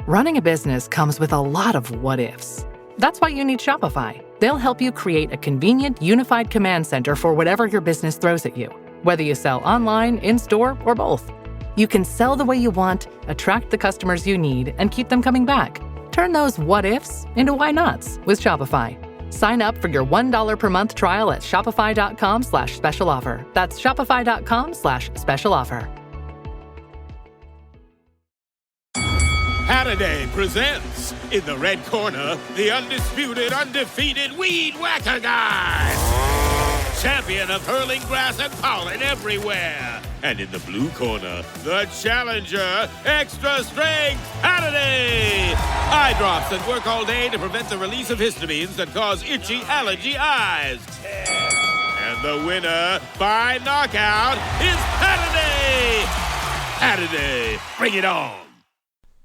Running a business comes with a lot of what-ifs. That's why you need Shopify. They'll help you create a convenient, unified command center for whatever your business throws at you, whether you sell online, in-store, or both. You can sell the way you want, attract the customers you need, and keep them coming back. Turn those what-ifs into why-nots with Shopify. Sign up for your $1 per month trial at shopify.com/special offer. That's shopify.com/special offer. Halliday presents, in the red corner, the undisputed, undefeated Weed Whacker Guy. Champion of hurling grass and pollen everywhere. And in the blue corner, the challenger, extra strength Halliday. Eye drops that work all day to prevent the release of histamines that cause itchy allergy eyes. And the winner by knockout is Halliday. Halliday, bring it on.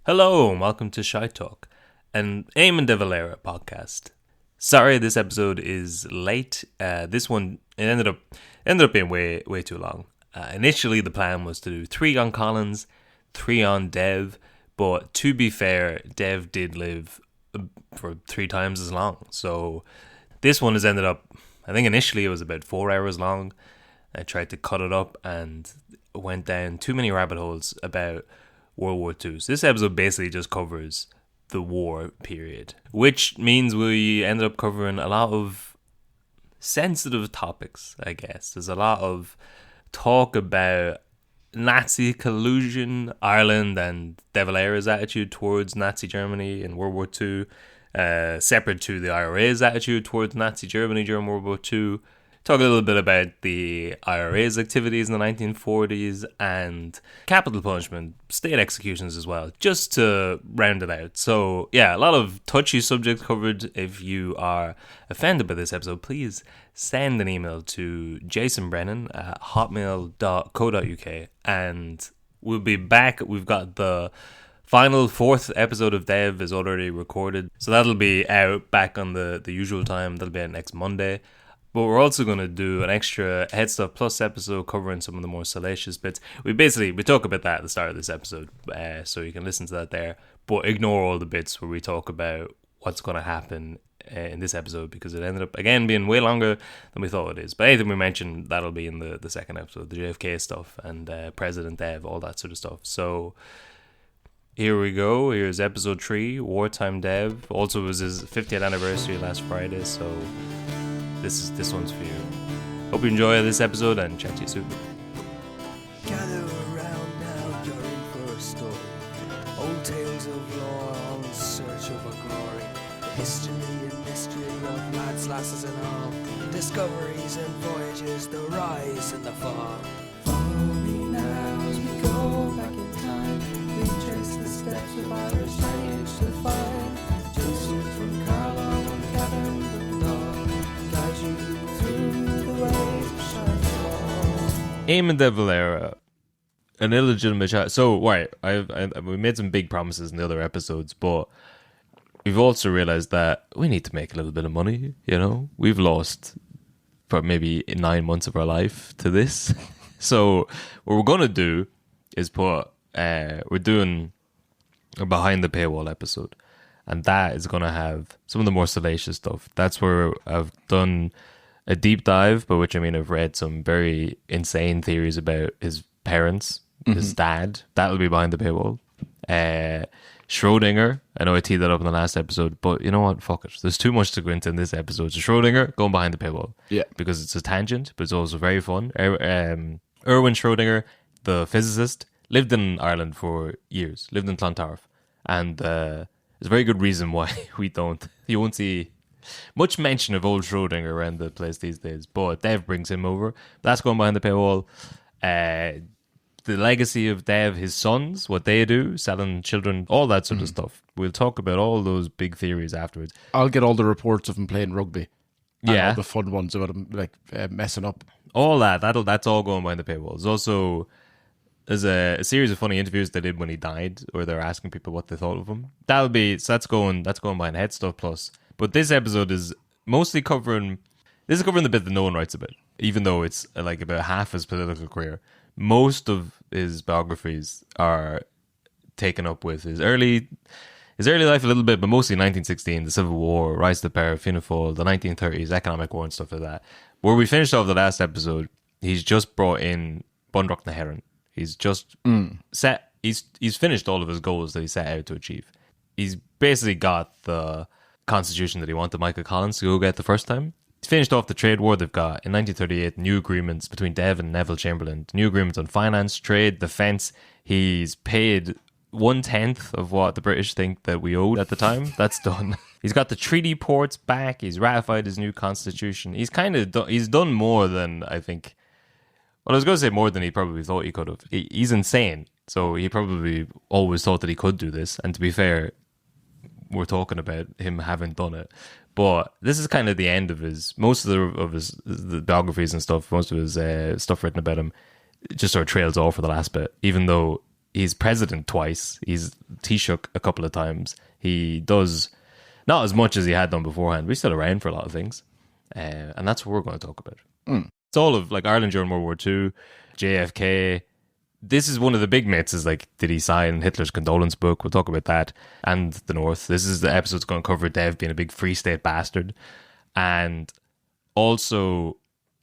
Hello and welcome to Shy Talk, an Éamon de Valera podcast. Sorry this episode is late. This one it ended up being way too long. Initially the plan was to do 3 on Collins, 3 on Dev, but to be fair, Dev did live for 3 times as long. So this one has ended up, I think initially it was about 4 hours long. I tried to cut it up and went down too many rabbit holes about World War II. So this episode basically just covers the war period, which means we ended up covering a lot of sensitive topics, I guess. There's a lot of talk about Nazi collusion, Ireland and De Valera's attitude towards Nazi Germany in World War II, separate to the IRA's attitude towards Nazi Germany during World War II. Talk a little bit about the IRA's activities in the 1940s and capital punishment, state executions as well, just to round it out. So yeah, a lot of touchy subjects covered. If you are offended by this episode, please send an email to jasonbrennan@hotmail.co.uk and we'll be back. We've got the final 4th episode of Dev is already recorded, so that'll be out back on the usual time. That'll be out next Monday. But we're also going to do an extra Head Stuff Plus episode covering some of the more salacious bits. We talk about that at the start of this episode, so you can listen to that there. But ignore all the bits where we talk about what's going to happen in this episode, because it ended up, again, being way longer than we thought it is. But anything we mentioned, that'll be in the second episode, the JFK stuff and President Dev, all that sort of stuff. So here we go. Here's episode 3, Wartime Dev. Also, it was his 50th anniversary last Friday, so this one's for you. Hope you enjoy this episode and chat to you soon. Gather around now, you're in for a story. Old tales of lore, all in search of a glory. The history and mystery of lads, lasses and all. Discoveries and voyages, the rise and the fall. Follow me now as we go back in time. We trace the steps of Irish age to find. Jason from Carlisle and Catherine the Dog. Éamon de Valera, an illegitimate child. So, right, we made some big promises in the other episodes, but we've also realized that we need to make a little bit of money, you know? We've lost for maybe 9 months of our life to this. So, what we're going to do is we're doing a behind the paywall episode, and that is going to have some of the more salacious stuff. That's where I've done a deep dive, by which I mean I've read some very insane theories about his parents, his dad. That'll be behind the paywall. Schrodinger, I know I teed that up in the last episode, but you know what? Fuck it. There's too much to go into in this episode. So Schrodinger, going behind the paywall. Yeah. Because it's a tangent, but it's also very fun. Erwin Schrodinger, the physicist, lived in Ireland for years, lived in Clontarf. And there's a very good reason why you won't see much mention of old Schrodinger around the place these days, but Dev brings him over. That's going behind the paywall. The legacy of Dev, his sons, what they do, selling children, all that sort of stuff. We'll talk about all those big theories afterwards. I'll get all the reports of him playing rugby. Yeah. All the fun ones about him messing up. All that's all going behind the paywall. There's a series of funny interviews they did when he died, where they're asking people what they thought of him. That's going behind Head Stuff Plus. But this episode is mostly covering the bit that no one writes about, even though it's like about half his political career. Most of his biographies are taken up with his early life a little bit, but mostly 1916, the Civil War, rise to power, Fianna Fáil, the 1930s, economic war and stuff like that. Where we finished off the last episode, he's just brought in Bundock na Heron. He's just he's finished all of his goals that he set out to achieve. He's basically got the constitution that he wanted Michael Collins to go get the first time. He's finished off the trade war. They've got, in 1938, new agreements between Dev and Neville Chamberlain. New agreements on finance, trade, defence. He's paid 1/10 of what the British think that we owed at the time. That's done. He's got the treaty ports back. He's ratified his new constitution. He's he's done more than I think. Well, I was going to say more than he probably thought he could have. He's insane. So he probably always thought that he could do this. And to be fair, we're talking about him having done it. But this is kind of the end of most of the biographies and stuff, most of his stuff written about him, just sort of trails off for the last bit. Even though he's president twice, he's Taoiseach a couple of times, he does not as much as he had done beforehand, but he's still around for a lot of things. And that's what we're going to talk about. It's all of like Ireland during World War II, JFK. This is one of the big myths, is like, did he sign Hitler's condolence book? We'll talk about that. And the North. This is the episode's going to cover Dev being a big Free State bastard. And also,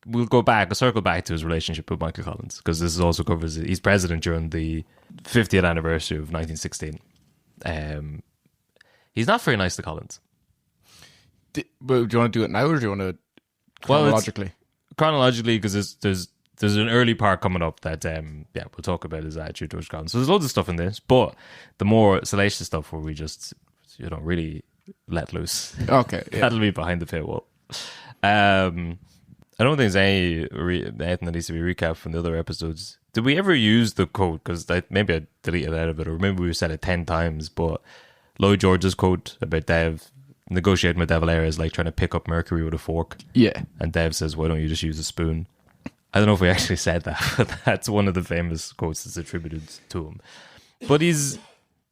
we'll circle back to his relationship with Michael Collins, because this also covers it. He's president during the 50th anniversary of 1916. He's not very nice to Collins. But do you want to do it now, or do you want to chronologically? Chronologically, because there's an early part coming up that we'll talk about his attitude towards Collins. So there's loads of stuff in this, but the more salacious stuff where we just really let loose. Okay, yeah. That'll be behind the paywall. I don't think there's anything that needs to be recapped from the other episodes. Did we ever use the quote? Because maybe I deleted it out of it, or maybe we said it 10 times, but Lloyd George's quote about Dev negotiating with De Valera is like trying to pick up mercury with a fork. Yeah. And Dev says, why don't you just use a spoon? I don't know if we actually said that, but that's one of the famous quotes that's attributed to him. But he's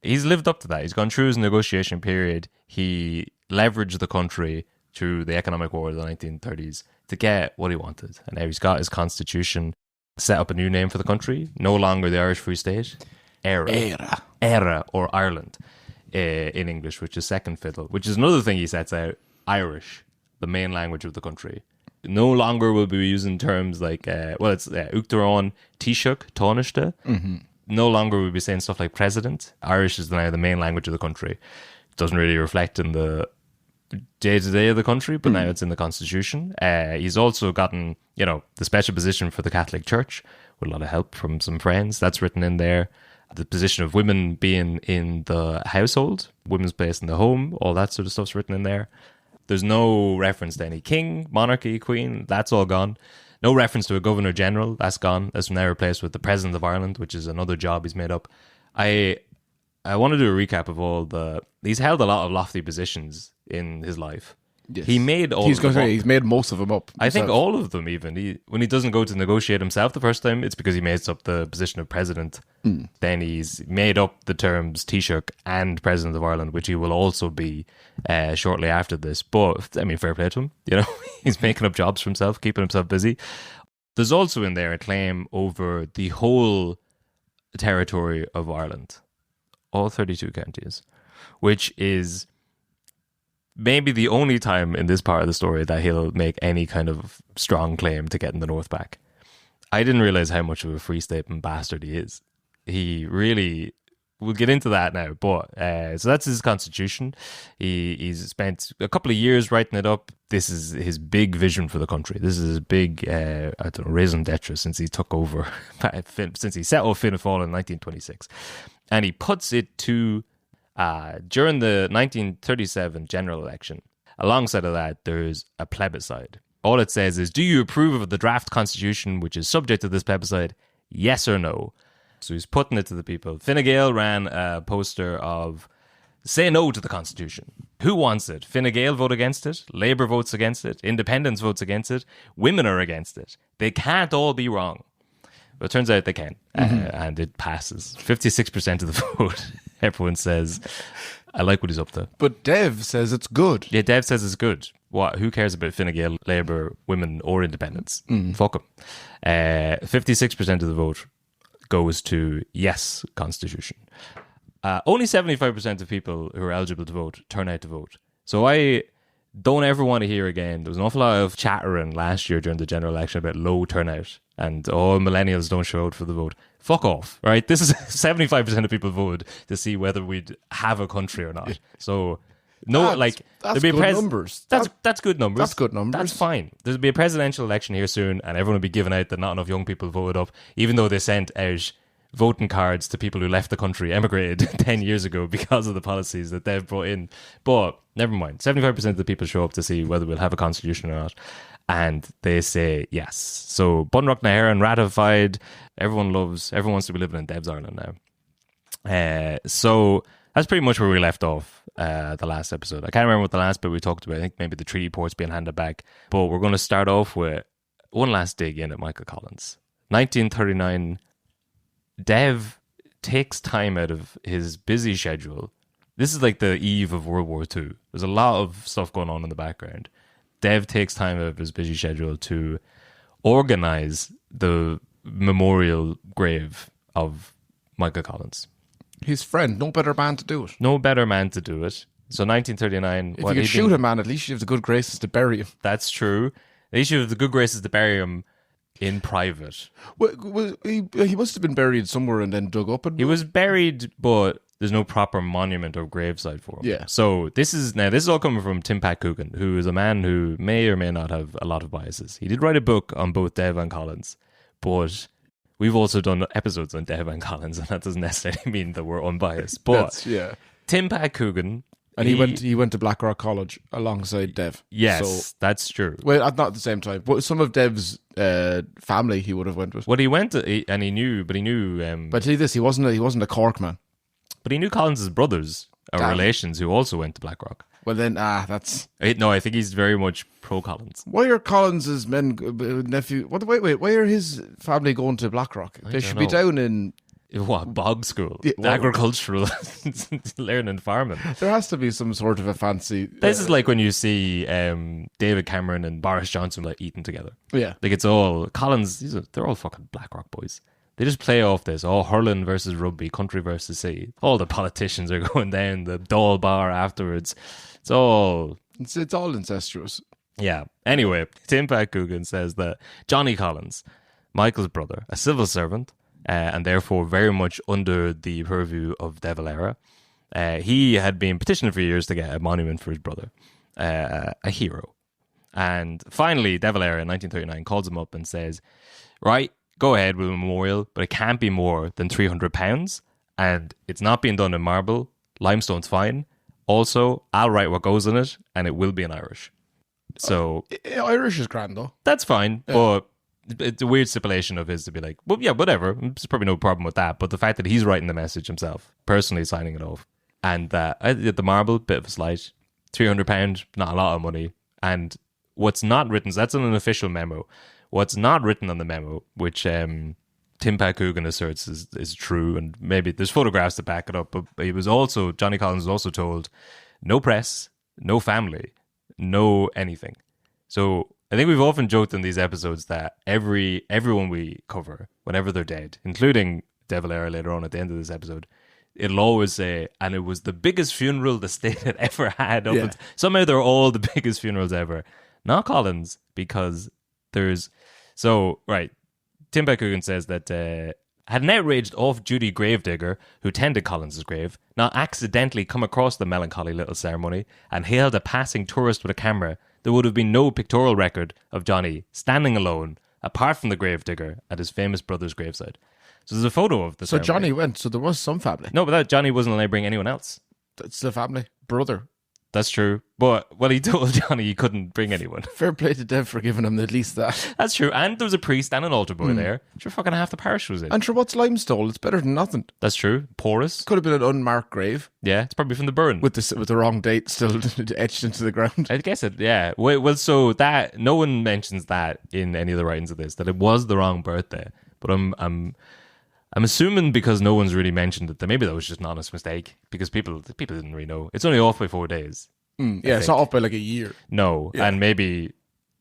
lived up to that. He's gone through his negotiation period. He leveraged the country through the economic war of the 1930s to get what he wanted. And now he's got his constitution, set up a new name for the country. No longer the Irish Free State. Era, or Ireland in English, which is second fiddle, which is another thing he sets out. Irish, the main language of the country. No longer will be using terms like, it's Uachtaráin, Taoiseach, Taoiseach. No longer will be saying stuff like president. Irish is now the main language of the country. It doesn't really reflect in the day-to-day of the country, but now it's in the constitution. He's also gotten, the special position for the Catholic Church with a lot of help from some friends. That's written in there. The position of women being in the household, women's place in the home, all that sort of stuff's written in there. There's no reference to any king, monarchy, queen. That's all gone. No reference to a governor general. That's gone. That's now replaced with the president of Ireland, which is another job he's made up. I want to do a recap of he's held a lot of lofty positions in his life. Yes. He made all. He's made most of them up. I think all of them. Even when he doesn't go to negotiate himself the first time, it's because he makes up the position of president. Then he's made up the terms Taoiseach and president of Ireland, which he will also be shortly after this. But I mean, fair play to him. He's making up jobs for himself, keeping himself busy. There's also in there a claim over the whole territory of Ireland, all 32 counties, which is maybe the only time in this part of the story that he'll make any kind of strong claim to getting the North back. I didn't realize how much of a free statement bastard he is. He really... We'll get into that now, but so that's his constitution. He's spent a couple of years writing it up. This is his big vision for the country. This is his big, raison d'etre since he took over, since he set off Fianna Fáil in 1926. And he puts it to... during the 1937 general election, alongside of that, there's a plebiscite. All it says is, do you approve of the draft constitution which is subject to this plebiscite? Yes or no? So he's putting it to the people. Fine Gael ran a poster of, say no to the constitution. Who wants it? Fine Gael vote against it. Labour votes against it. Independence votes against it. Women are against it. They can't all be wrong. But it turns out they can. And it passes. 56% of the vote. Everyone says, I like what he's up to. But Dev says it's good. Yeah, Dev says it's good. What? Who cares about Fine Gael, Labour, women, or independence? Fuck them. 56% of the vote goes to yes, constitution. only 75% of people who are eligible to vote turn out to vote. So I don't ever want to hear again. There was an awful lot of chattering last year during the general election about low turnout and millennials don't show out for the vote. Fuck off, right? This is 75% of people voted to see whether we'd have a country or not. So that's there'd be good numbers. That's good numbers. That's good numbers. That's fine. There'll be a presidential election here soon, and everyone will be giving out that not enough young people voted up, even though they sent out voting cards to people who left the country, emigrated 10 years ago because of the policies that they've brought in. But never mind. 75% of the people show up to see whether we'll have a constitution or not. And they say yes. So Bunrock na Éireann ratified. Everyone wants to be living in Dev's Ireland now. So that's pretty much where we left off the last episode. I can't remember what the last bit we talked about. I think maybe the treaty ports being handed back. But we're going to start off with one last dig in at Michael Collins. 1939, Dev takes time out of his busy schedule. This is like the eve of World War II. There's a lot of stuff going on in the background. Dev takes time out of his busy schedule to organize the memorial grave of Michael Collins. His friend, no better man to do it. No better man to do it. So 1939... If you could shoot a man, at least you have the good graces to bury him. That's true. At least you have the good graces to bury him in private. Well, he must have been buried somewhere and then dug up. He was buried, but there's no proper monument or gravesite for him. Yeah. So this is all coming from Tim Pat Coogan, who is a man who may or may not have a lot of biases. He did write a book on both Dev and Collins, but we've also done episodes on Dev and Collins, and that doesn't necessarily mean that we're unbiased. But Tim Pat Coogan... And he went to Blackrock College alongside Dev. Yes, so, that's true. Well, not at the same time. But some of Dev's family he would have went with. Well, he went to, and he knew. But see this, he wasn't a Cork man. But he knew Collins' brothers or relations who also went to Blackrock. Well, then, that's... No, I think he's very much pro-Collins. Why are Collins' nephew... Wait, why are his family going to Blackrock? They should be down in... What, bog school? Agricultural learning farming. There has to be some sort of a fancy... This is like when you see David Cameron and Boris Johnson like eating together. Yeah. Like it's all... Collins, they're all fucking Blackrock boys. They just play off this. Hurling versus rugby, country versus sea. All the politicians are going down the Dáil bar afterwards. It's all incestuous. Yeah. Anyway, Tim Pat Coogan says that Johnny Collins, Michael's brother, a civil servant, and therefore very much under the purview of De Valera, he had been petitioning for years to get a monument for his brother, a hero. And finally, De Valera in 1939 calls him up and says, right, go ahead with a memorial, but it can't be more than £300, and it's not being done in marble. Limestone's fine. Also, I'll write what goes in it, and it will be in Irish. So Irish is grand, though. That's fine, but it's a weird stipulation of his to be like, well, yeah, whatever. There's probably no problem with that. But the fact that he's writing the message himself, personally signing it off, and the marble, bit of a slight, £300, not a lot of money. And what's not written, so that's in an official memo. What's not written on the memo, which Tim Pat Coogan asserts is true, and maybe there's photographs to back it up, but Johnny Collins was also told, no press, no family, no anything. So I think we've often joked in these episodes that everyone we cover, whenever they're dead, including De Valera later on at the end of this episode, it'll always say, and it was the biggest funeral the state had ever had. Somehow they're all the biggest funerals ever. Not Collins, because there's... So, right, Tim Pat Coogan says that had an outraged off-duty gravedigger who tended Collins' grave not accidentally come across the melancholy little ceremony and hailed a passing tourist with a camera, there would have been no pictorial record of Johnny standing alone, apart from the gravedigger, at his famous brother's graveside. So there's a photo of the ceremony. Johnny went, so there was some family. No, but Johnny wasn't allowed to bring anyone else. That's the family. Brother. That's true. But, he told Johnny he couldn't bring anyone. Fair play to Dev for giving him at least that. That's true. And there was a priest and an altar boy there. Sure, fucking half the parish was in. And sure, what's limestone? It's better than nothing. That's true. Porous. Could have been an unmarked grave. Yeah, it's probably from the burn. With the wrong date still etched into the ground. I guess it, yeah. Well, so that, no one mentions that in any of the writings of this, that it was the wrong birthday. But I'm assuming because no one's really mentioned it, that maybe that was just an honest mistake. Because people didn't really know. It's only off by 4 days. Yeah, it's not off by like a year. No, yeah. And maybe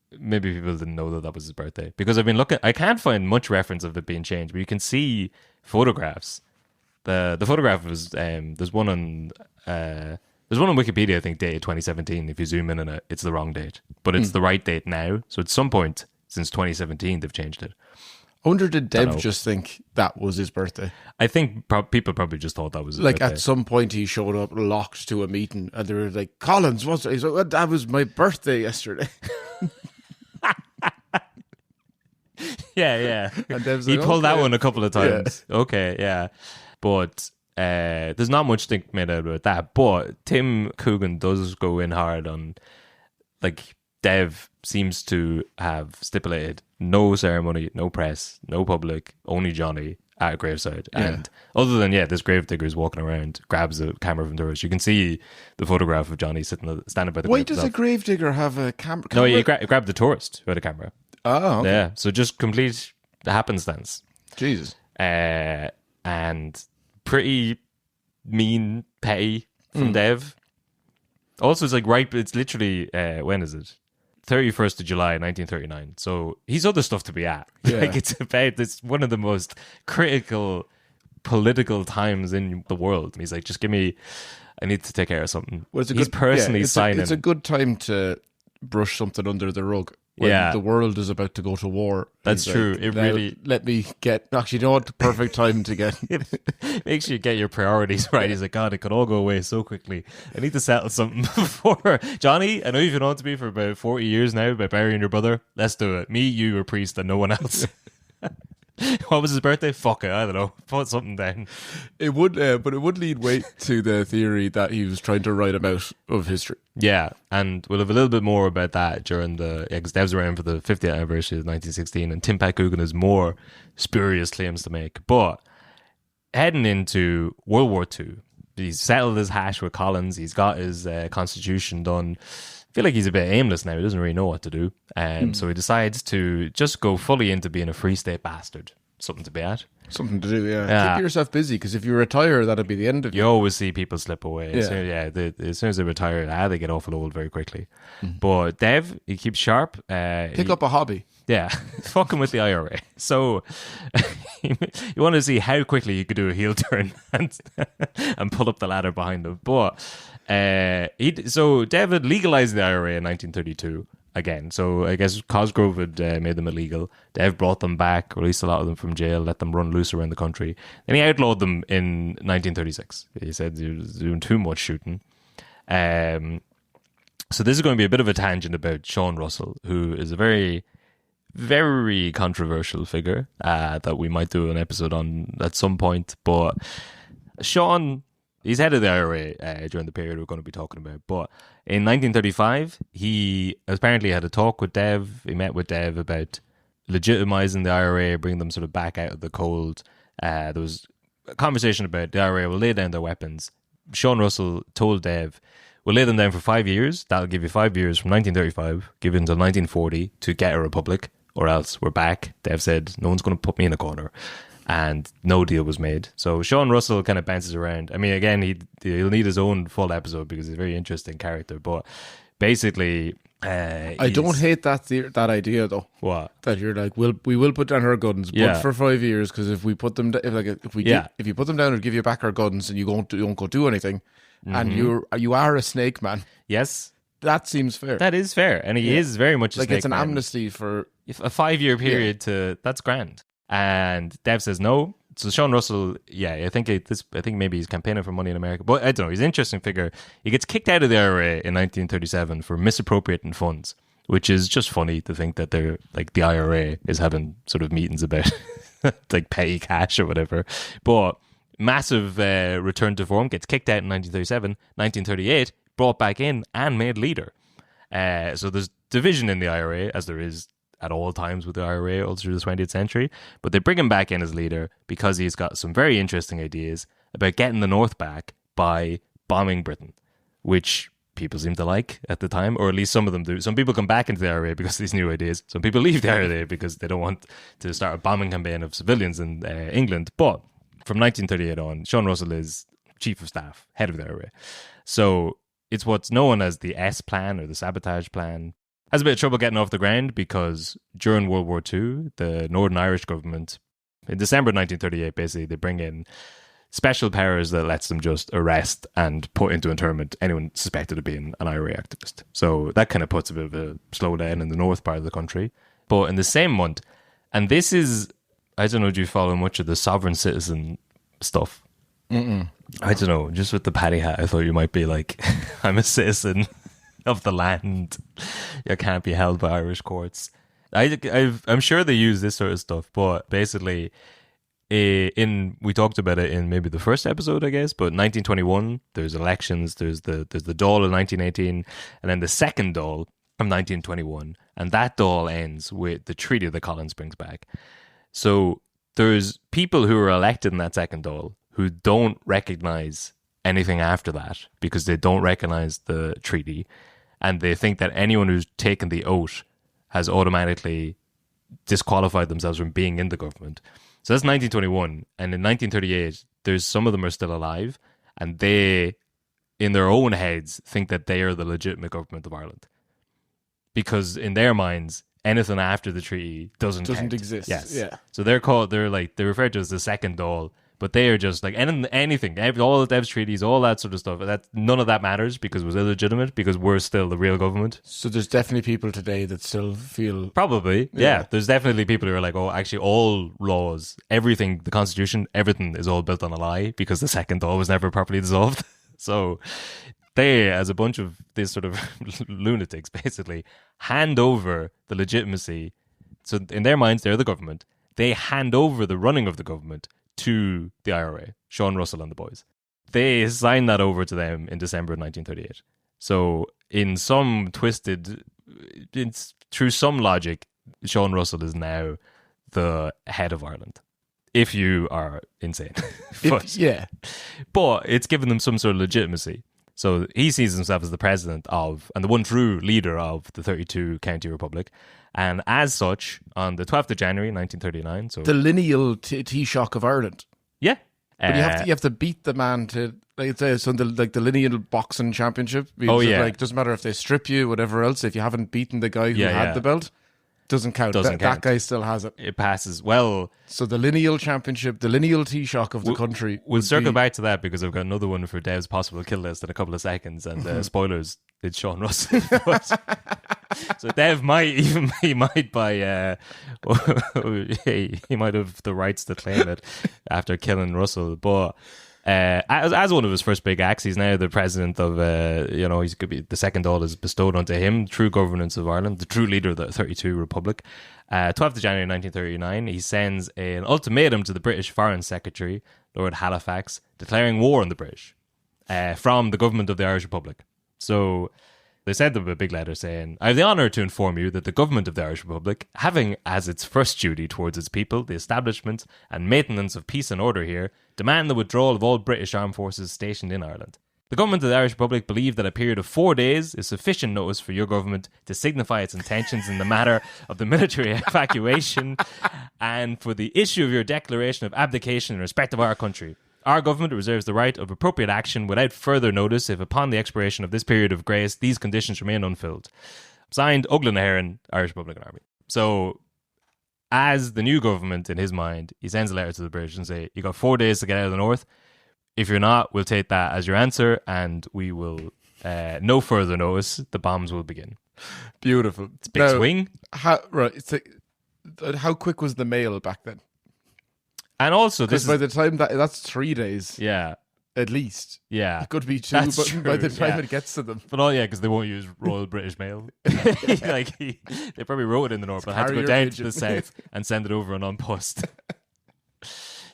people didn't know that was his birthday. Because I've been looking, I can't find much reference of it being changed, but you can see photographs The photograph was there's one on Wikipedia, I think, dated 2017. If you zoom in on it, it's the wrong date, but it's the right date now. So at some point since 2017, they've changed it. I wonder, did Dev just think that was his birthday? I think people probably just thought that was his like birthday. At some point he showed up locked to a meeting and they were like, Collins, what's it? He's like, well, that was my birthday yesterday. Yeah. And Dev's He like, pulled that okay. one a couple of times. Yeah. Okay, yeah. But there's not much to made out about that. But Tim Coogan does go in hard on, like, Dev seems to have stipulated no ceremony, no press, no public, only Johnny at a graveside. Yeah. And other than, this gravedigger is walking around, grabs a camera from tourists. You can see the photograph of Johnny standing by the Why grave does himself. a gravedigger have a camera? No, he grabbed the tourist with a camera. Oh, okay. Yeah, so just complete happenstance. Jesus. And pretty mean, petty from Dev. Also, it's like it's literally, when is it? 31st of July, 1939. So he's other stuff to be at. Yeah. Like, it's one of the most critical political times in the world. And he's like, I need to take care of something. Well, He's personally signing. It's a good time to brush something under the rug. When the world is about to go to war. That's He's true. like, It "Now really let me get. Actually, you know what? The perfect time to get. makes you get your priorities right. He's like, God, it could all go away so quickly. I need to settle something before. Johnny, I know you've been on to me for about 40 years now by burying your brother. Let's do it. Me, you, a priest, and no one else. What was his birthday? Fuck it, I don't know. Put something down. It would, but it would lead weight to the theory that he was trying to write him out of history. Yeah, and we'll have a little bit more about that during because Dev's around for the 50th anniversary of 1916, and Tim Pat Coogan has more spurious claims to make. But heading into World War II, he's settled his hash with Collins. He's got his constitution done. I feel like he's a bit aimless now. He doesn't really know what to do. So he decides to just go fully into being a free state bastard. Something to be at. Something to do, yeah. Keep yourself busy, because if you retire, that'll be the end of you. You always see people slip away. Yeah. As soon as they retire, they get awful old very quickly. But Dev, he keeps sharp. Pick up a hobby. Yeah, fucking with the IRA. So you want to see how quickly you could do a heel turn and pull up the ladder behind him. But so Dev had legalized the IRA in 1932 again. So I guess Cosgrove had made them illegal. Dev brought them back, released a lot of them from jail, let them run loose around the country. Then he outlawed them in 1936. He said he was doing too much shooting. So this is going to be a bit of a tangent about Sean Russell, who is a very, very controversial figure that we might do an episode on at some point. But Sean, he's head of the IRA during the period we're going to be talking about. But in 1935, he apparently had a talk with Dev. He met with Dev about legitimizing the IRA, bringing them sort of back out of the cold. There was a conversation about the IRA will lay down their weapons. Sean Russell told Dev, we'll lay them down for 5 years. That'll give you 5 years from 1935, give you until 1940 to get a republic, or else we're back. Dev said, no one's going to put me in a corner. And no deal was made. So Sean Russell kind of bounces around. I mean, again, he'll need his own full episode because he's a very interesting character. But basically, I don't hate that idea though. What? That you're like, we will put down our guns, but for 5 years, because if we put them, if you put them down and give you back our guns, and you don't go do anything, and you are a snake man. Yes, that seems fair. That is fair, and he is very much a like snake it's an man. amnesty for a 5 year period that's grand. And Dev says no. So Sean Russell, I think maybe he's campaigning for money in America, but I don't know. He's an interesting figure. He gets kicked out of the IRA in 1937 for misappropriating funds, which is just funny to think that they're like the IRA is having sort of meetings about like petty cash or whatever. But massive return to form, gets kicked out in 1937, 1938, brought back in and made leader. So there's division in the IRA, as there is at all times with the IRA all through the 20th century, but they bring him back in as leader because he's got some very interesting ideas about getting the North back by bombing Britain, which people seem to like at the time, or at least some of them do. Some people come back into the IRA because of these new ideas. Some people leave the IRA because they don't want to start a bombing campaign of civilians in England. But from 1938 on, Sean Russell is chief of staff, head of the IRA. So it's what's known as the S plan or the sabotage plan. Has a bit of trouble getting off the ground because during World War II, the Northern Irish government, in December 1938, basically, they bring in special powers that lets them just arrest and put into internment anyone suspected of being an IRA activist. So that kind of puts a bit of a slowdown in the north part of the country. But in the same month, and this is, I don't know, do you follow much of the sovereign citizen stuff? I don't know, just with the paddy hat, I thought you might be like, I'm a citizen of the land. You can't be held by Irish courts. I'm sure they use this sort of stuff, but basically, we talked about it in maybe the first episode, I guess, but 1921, there's elections, there's the Dáil of 1918, and then the second Dáil of 1921, and that Dáil ends with the Treaty that Collins brings back. So there's people who are elected in that second Dáil who don't recognize anything after that because they don't recognize the treaty, and they think that anyone who's taken the oath has automatically disqualified themselves from being in the government. So that's 1921, and in 1938, there's some of them are still alive, and they, in their own heads, think that they are the legitimate government of Ireland, because in their minds, anything after the treaty doesn't exist. Yes, yeah. So they're referred to as the second Dáil. But they are just like anything, all the Devs treaties, all that sort of stuff. None of that matters because it was illegitimate, because we're still the real government. So there's definitely people today that still feel... Probably, yeah. There's definitely people who are like, oh, actually all laws, everything, the Constitution, everything is all built on a lie because the second Dáil was never properly dissolved. So they, as a bunch of these sort of lunatics, basically hand over the legitimacy. So in their minds, they're the government. They hand over the running of the government to the IRA, Sean Russell and the boys. They signed that over to them in December of 1938. So through some logic, Sean Russell is now the head of Ireland. If you are insane. But it's given them some sort of legitimacy. So he sees himself as the president of, and the one true leader of, the 32 County Republic. And as such, on the 12th of January, 1939... So the lineal Taoiseach of Ireland. Yeah. But you have to beat the man to... Like, the lineal boxing championship. Like, doesn't matter if they strip you, whatever else. If you haven't beaten the guy who had the belt, doesn't count. That guy still has it. It passes. Well... So the lineal championship, the lineal Taoiseach of the country... We'll circle back to that because I've got another one for Dev's possible kill list in a couple of seconds. And spoilers, it's Sean Russell. So Dev might buy he might have the rights to claim it after killing Russell, but as one of his first big acts, he's now the president of he's could be the second Dáil is bestowed onto him, true governance of Ireland, the true leader of the 32 Republic. 12th of January 1939, he sends an ultimatum to the British Foreign Secretary, Lord Halifax, declaring war on the British from the government of the Irish Republic. So they sent them a big letter saying, I have the honour to inform you that the government of the Irish Republic, having as its first duty towards its people the establishment and maintenance of peace and order here, demand the withdrawal of all British armed forces stationed in Ireland. The government of the Irish Republic believe that a period of 4 days is sufficient notice for your government to signify its intentions in the matter of the military evacuation and for the issue of your declaration of abdication in respect of our country. Our government reserves the right of appropriate action without further notice if upon the expiration of this period of grace these conditions remain unfilled. Signed, Uglan Heron, Irish Republican Army. So, as the new government in his mind, he sends a letter to the British and say, you got 4 days to get out of the north. If you're not, we'll take that as your answer and we will, no further notice, the bombs will begin. Beautiful. It's a big swing. How quick was the mail back then? And also, because by the time that's 3 days, yeah, at least, yeah, it could be 2. That's but true, by the time it gets to them, because they won't use Royal British Mail. They probably wrote it in the north, but had to go down to the south and send it over on post.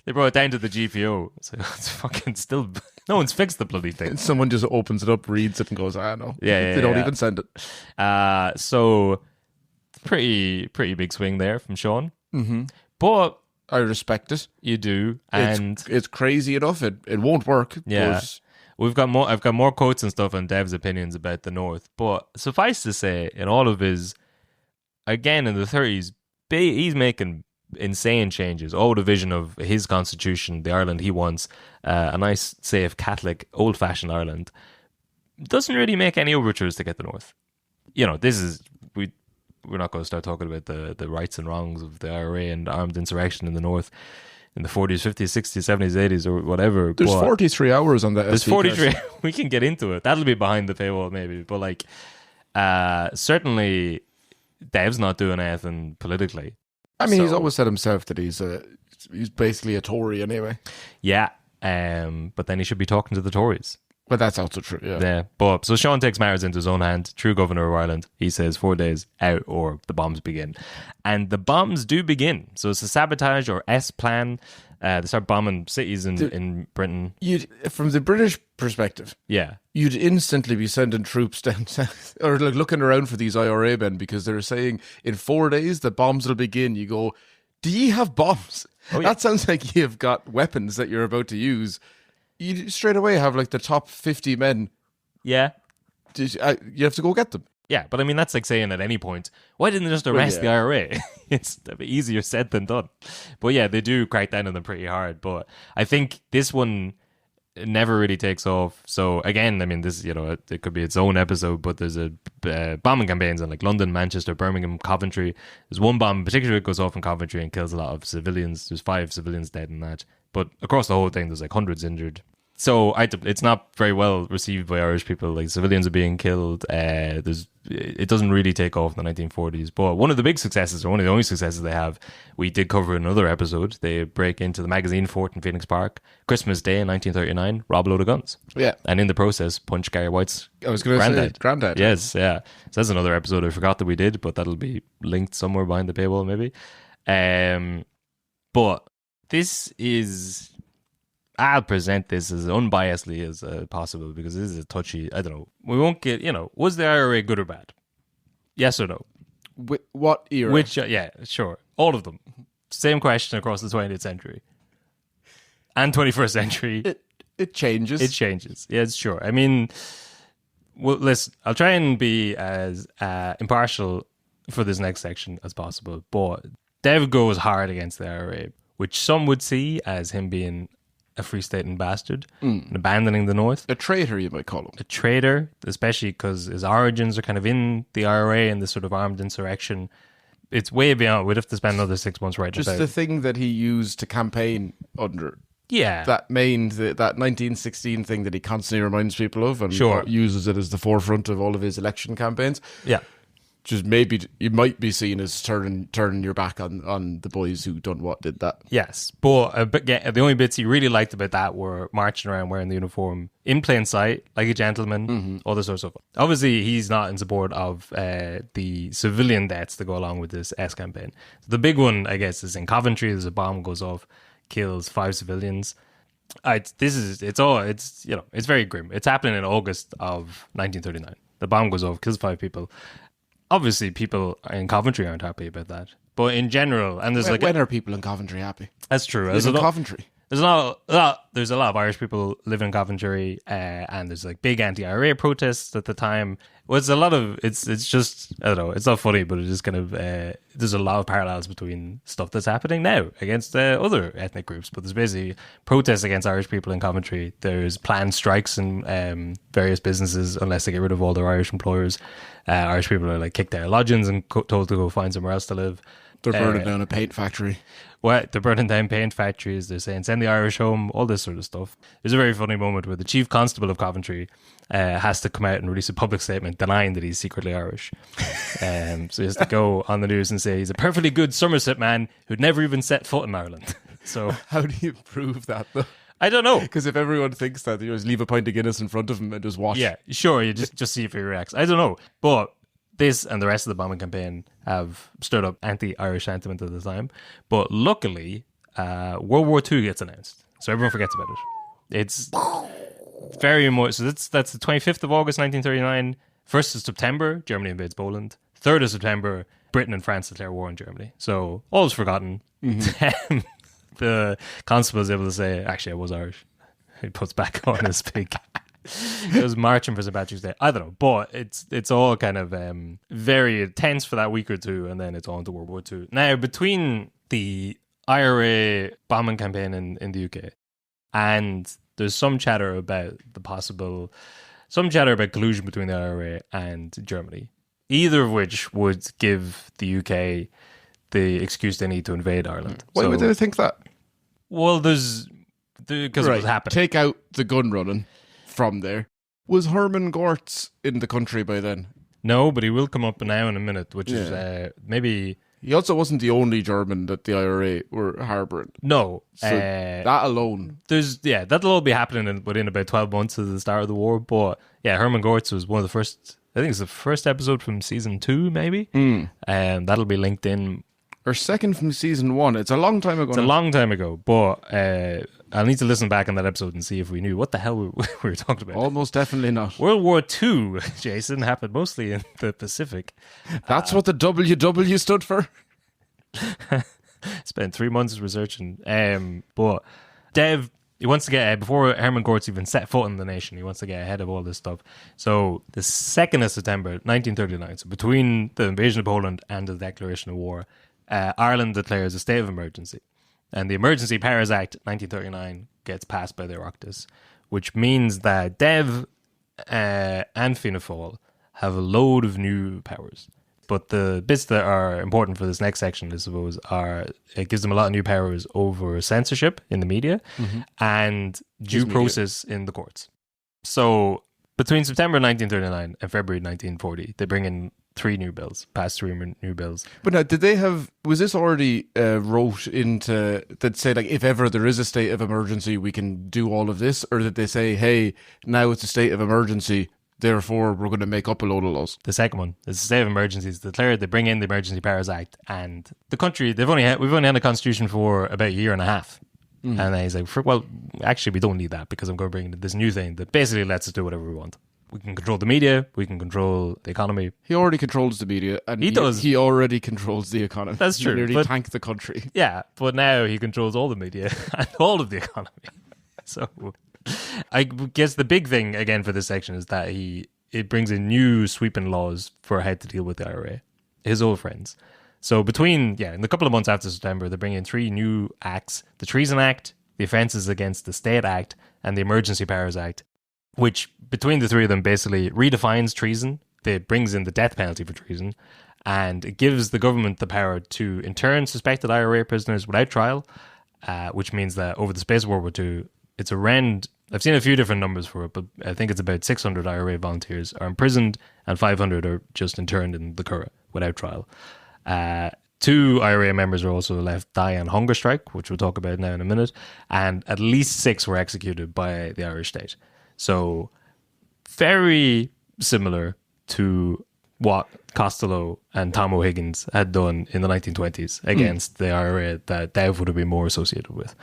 They brought it down to the GPO. So it's fucking still. No one's fixed the bloody thing. And someone just opens it up, reads it, and goes, no. Yeah, they don't even send it. So pretty big swing there from Sean. Mm-hmm. But I respect it. You do, and it's crazy enough. It won't work. Yeah, I've got more quotes and stuff on Dev's opinions about the North. But suffice to say, in all of his, again in the 30s, he's making insane changes. All the vision of his constitution, the Ireland he wants, a nice, safe, Catholic, old-fashioned Ireland, doesn't really make any overtures to get the North. This is we're not going to start talking about the rights and wrongs of the IRA and armed insurrection in the North. in the 40s, 50s, 60s, 70s, 80s, or whatever. There's 43 hours on that. There's 43. We can get into it. That'll be behind the paywall, maybe. But like, certainly, Dev's not doing anything politically. I mean, he's always said himself that he's basically a Tory anyway. Yeah, but then he should be talking to the Tories. But that's also true, yeah. But so Sean takes matters into his own hand. True governor of Ireland. He says 4 days out or the bombs begin. And the bombs do begin. So it's a sabotage or S plan. They start bombing cities in Britain. From the British perspective, you'd instantly be sending troops down south or like looking around for these IRA men because they're saying in 4 days the bombs will begin. You go, do you have bombs? Oh, yeah. That sounds like you've got weapons that you're about to use. You straight away have like the top 50 men. Yeah. You have to go get them. Yeah, but I mean, that's like saying at any point, why didn't they just arrest the IRA? It's easier said than done. But yeah, they do crack down on them pretty hard. But I think this one never really takes off. So again, I mean, this, it could be its own episode, but there's a bombing campaigns in like London, Manchester, Birmingham, Coventry. There's one bomb in particular that goes off in Coventry and kills a lot of civilians. There's 5 civilians dead in that. But across the whole thing, there's like hundreds injured. So it's not very well received by Irish people. Like civilians are being killed. It doesn't really take off in the 1940s. But one of the big successes, or one of the only successes they have, we did cover in another episode. They break into the magazine fort in Phoenix Park, Christmas Day in 1939, rob a load of guns. Yeah, and in the process, punch Gary White's granddad. Yes, yeah. So that's another episode I forgot that we did, but that'll be linked somewhere behind the paywall maybe. But this is... I'll present this as unbiasedly as possible because this is a touchy... I don't know. We won't get... was the IRA good or bad? Yes or no? What era? Which... yeah, sure. All of them. Same question across the 20th century. And 21st century. It changes. It changes. Yeah, it's sure. I mean... Well, listen, I'll try and be as impartial for this next section as possible. But Dev goes hard against the IRA, which some would see as him being... a free state and bastard, and abandoning the North. A traitor, you might call him. A traitor, especially because his origins are kind of in the IRA and this sort of armed insurrection. It's way beyond. We'd have to spend another 6 months writing about. Just the thing that he used to campaign under. Yeah. That 1916 thing that he constantly reminds people of and uses it as the forefront of all of his election campaigns. Yeah. Just maybe you might be seen as turning your back on the boys who done what did that. Yes, but the only bits he really liked about that were marching around wearing the uniform in plain sight, like a gentleman, all this sort of stuff. Obviously, he's not in support of the civilian deaths that go along with this S campaign. So the big one, I guess, is in Coventry. There's a bomb goes off, kills 5 civilians. It's very grim. It's happening in August of 1939. The bomb goes off, kills 5 people. Obviously, people in Coventry aren't happy about that. But in general, and there's when are people in Coventry happy? That's true. Coventry. There's a lot of Irish people living in Coventry, and there's like big anti-IRA protests at the time. Well, it's just I don't know. It's not funny, but it is kind of there's a lot of parallels between stuff that's happening now against other ethnic groups. But there's basically protests against Irish people in Coventry. There's planned strikes in various businesses unless they get rid of all their Irish employers. Irish people are like kicked out of lodgings and told to go find somewhere else to live. They're burning down a paint factory. Well, they're burning down paint factories. They're saying send the Irish home, all this sort of stuff. There's a very funny moment where the chief constable of Coventry has to come out and release a public statement denying that he's secretly Irish. So he has to go on the news and say he's a perfectly good Somerset man who'd never even set foot in Ireland. So how do you prove that though? I don't know. Because if everyone thinks that, you just leave a pint of Guinness in front of him and just watch. Yeah, sure. You just see if he reacts. I don't know. But this and the rest of the bombing campaign have stirred up anti-Irish sentiment at the time. But luckily, World War II gets announced. So everyone forgets about it. It's very much... So that's the 25th of August, 1939. 1st of September, Germany invades Poland. 3rd of September, Britain and France declare war on Germany. So all is forgotten. Mm-hmm. The constable is able to say, actually, I was Irish. He puts back on his big... It was marching for St. Patrick's Day. I don't know, but it's all kind of very tense for that week or two, and then it's on to World War II. Now, between the IRA bombing campaign in the UK and there's some chatter about collusion between the IRA and Germany, either of which would give the UK the excuse they need to invade Ireland. Why would they think that? Well, because it was happening. Take out the gun running from there. Was Herman Gortz in the country by then? No, but he will come up now in a minute, which is maybe... He also wasn't the only German that the IRA were harbouring. No. So that alone. That'll all be happening within about 12 months of the start of the war. But yeah, Herman Gortz was one of the first, I think it's the first episode from season 2, maybe. And that'll be linked in. Or second from season 1. It's a long time ago. It's a long time ago. But I'll need to listen back on that episode and see if we knew what the hell we were talking about. Almost definitely not. World War II, Jason, happened mostly in the Pacific. That's what the WW stood for. Spent 3 months researching. But Dev, he wants to get, before Herman Gortz even set foot in the nation, he wants to get ahead of all this stuff. So the 2nd of September, 1939, so between the invasion of Poland and the declaration of war, Ireland declares a state of emergency. And the Emergency Powers Act 1939 gets passed by the Oireachtas, which means that Dev and Fianna Fáil have a load of new powers. But the bits that are important for this next section, I suppose, are it gives them a lot of new powers over censorship in the media and due process in the courts. So between September 1939 and February 1940, they bring in 3 new bills, passed 3 new bills. But now, was this already wrote into, that say, like, if ever there is a state of emergency, we can do all of this? Or did they say, hey, now it's a state of emergency, therefore we're going to make up a load of laws? The second one, it's a state of emergency. It's declared, they bring in the Emergency Powers Act, and the country, we've only had a constitution for about a year and a half. And then he's like, well, actually, we don't need that because I'm going to bring in this new thing that basically lets us do whatever we want. We can control the media. We can control the economy. He already controls the media. And he does. He already controls the economy. That's true. He nearly tanked the country. Yeah, but now he controls all the media and all of the economy. So I guess the big thing, again, for this section is that it brings in new sweeping laws for how to deal with the IRA. His old friends. So in a couple of months after September, they bring in 3 new acts. The Treason Act, the Offences Against the State Act, and the Emergency Powers Act, which between the 3 of them basically redefines treason. It brings in the death penalty for treason, and it gives the government the power to intern suspected IRA prisoners without trial, which means that over the space of World War II, it's around, I've seen a few different numbers for it, but I think it's about 600 IRA volunteers are imprisoned and 500 are just interned in the Curragh without trial. 2 IRA members were also left die on hunger strike, which we'll talk about now in a minute, and at least 6 were executed by the Irish state. So very similar to what Costello and Tom O'Higgins had done in the 1920s against the IRA that Dev would have been more associated with.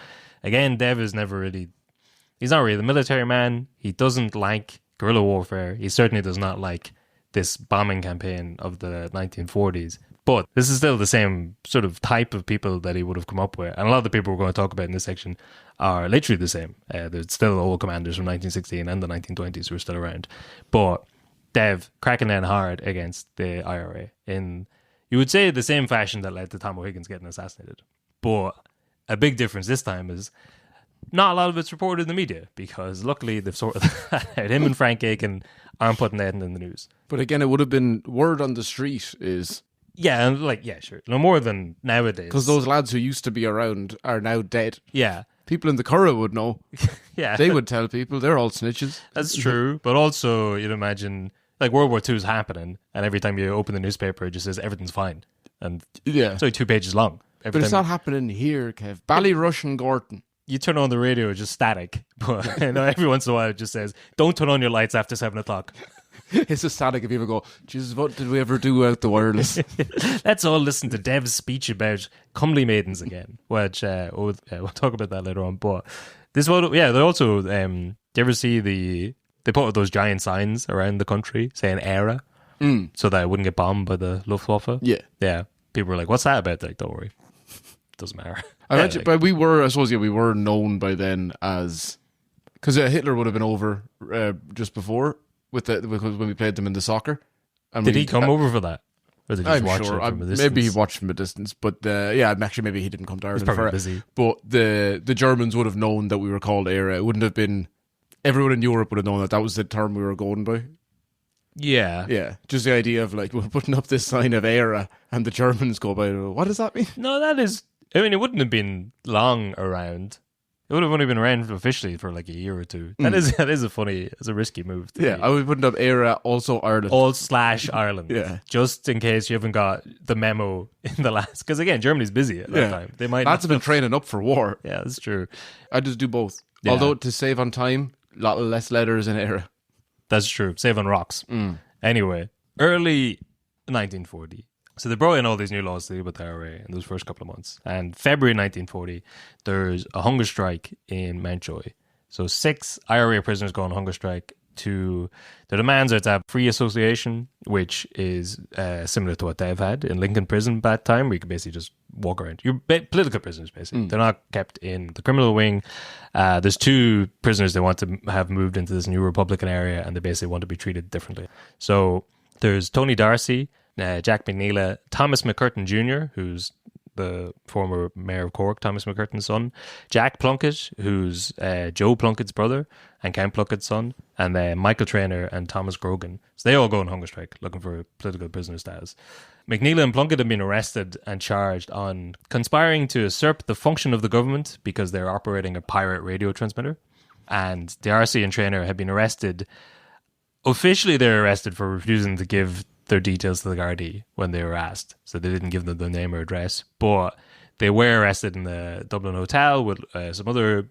Again, Dev is he's not really the military man. He doesn't like guerrilla warfare. He certainly does not like this bombing campaign of the 1940s. But this is still the same sort of type of people that he would have come up with. And a lot of the people we're going to talk about in this section are literally the same. There's still old commanders from 1916 and the 1920s who are still around. But Dev cracking down hard against the IRA in, you would say, the same fashion that led to Tom O'Higgins getting assassinated. But a big difference this time is not a lot of it's reported in the media because luckily they've sort of had him and Frank Aiken aren't putting that in the news. But again, it would have been word on the street is... Yeah, and sure. No more than nowadays. Because those lads who used to be around are now dead. Yeah. People in the Curragh would know. Yeah. They would tell people. They're all snitches. That's true. But also, you'd imagine, like, World War II is happening, and every time you open the newspaper, it just says everything's fine. And it's only 2 pages long. But it's not happening here, Kev. Ballyrush and Gorton. You turn on the radio, it's just static. But every once in a while, it just says, don't turn on your lights after 7 o'clock. It's just static if people go, Jesus, what did we ever do out the wireless? Let's all listen to Dev's speech about comely maidens again, which we'll talk about that later on. But this one, they also, do you ever see they put up those giant signs around the country saying ERA so that it wouldn't get bombed by the Luftwaffe? Yeah. Yeah. People were like, what's that about? Like, don't worry. It doesn't matter. But we were known by then as, because Hitler would have been over just before. Because when we played them in the soccer. And did he come over for that? Or did he just watch it from a distance? Maybe he watched from a distance. But maybe he didn't come to Ireland. He's probably busy. But the Germans would have known that we were called ERA. It wouldn't have been... Everyone in Europe would have known that was the term we were going by. Yeah. Yeah. Just the idea of, like, we're putting up this sign of ERA and the Germans go by, what does that mean? No, that is... I mean, it wouldn't have been long around. It would have only been around officially for like a year or two. That is it's a risky move. I would put up era also Ireland. Ireland. Yeah. Just in case you haven't got the memo in the last, because again, Germany's busy at that time. They might. That's been training up for war. Yeah, that's true. I just do both. Yeah. Although to save on time, a lot less letters in era. That's true. Save on rocks. Anyway, early 1940. So they brought in all these new laws to deal with the IRA in those first couple of months. And February 1940, there's a hunger strike in Mountjoy. So 6 IRA prisoners go on hunger strike. The demands are to have free association, which is similar to what they've had in Lincoln Prison by that time, where you can basically just walk around. You're political prisoners, basically. They're not kept in the criminal wing. There's 2 prisoners they want to have moved into this new Republican area, and they basically want to be treated differently. So there's Tony Darcy, Jack McNeela, Thomas McCurtain Jr., who's the former mayor of Cork, Thomas McCurtain's son, Jack Plunkett, who's Joe Plunkett's brother and Count Plunkett's son, and Michael Traynor and Thomas Grogan. So they all go on hunger strike looking for political prisoner status. McNeela and Plunkett have been arrested and charged on conspiring to usurp the function of the government because they're operating a pirate radio transmitter. And Darcy and Traynor have been arrested. Officially, they're arrested for refusing to give their details to the Gardaí when they were asked. So they didn't give them their name or address. But they were arrested in the Dublin hotel with some other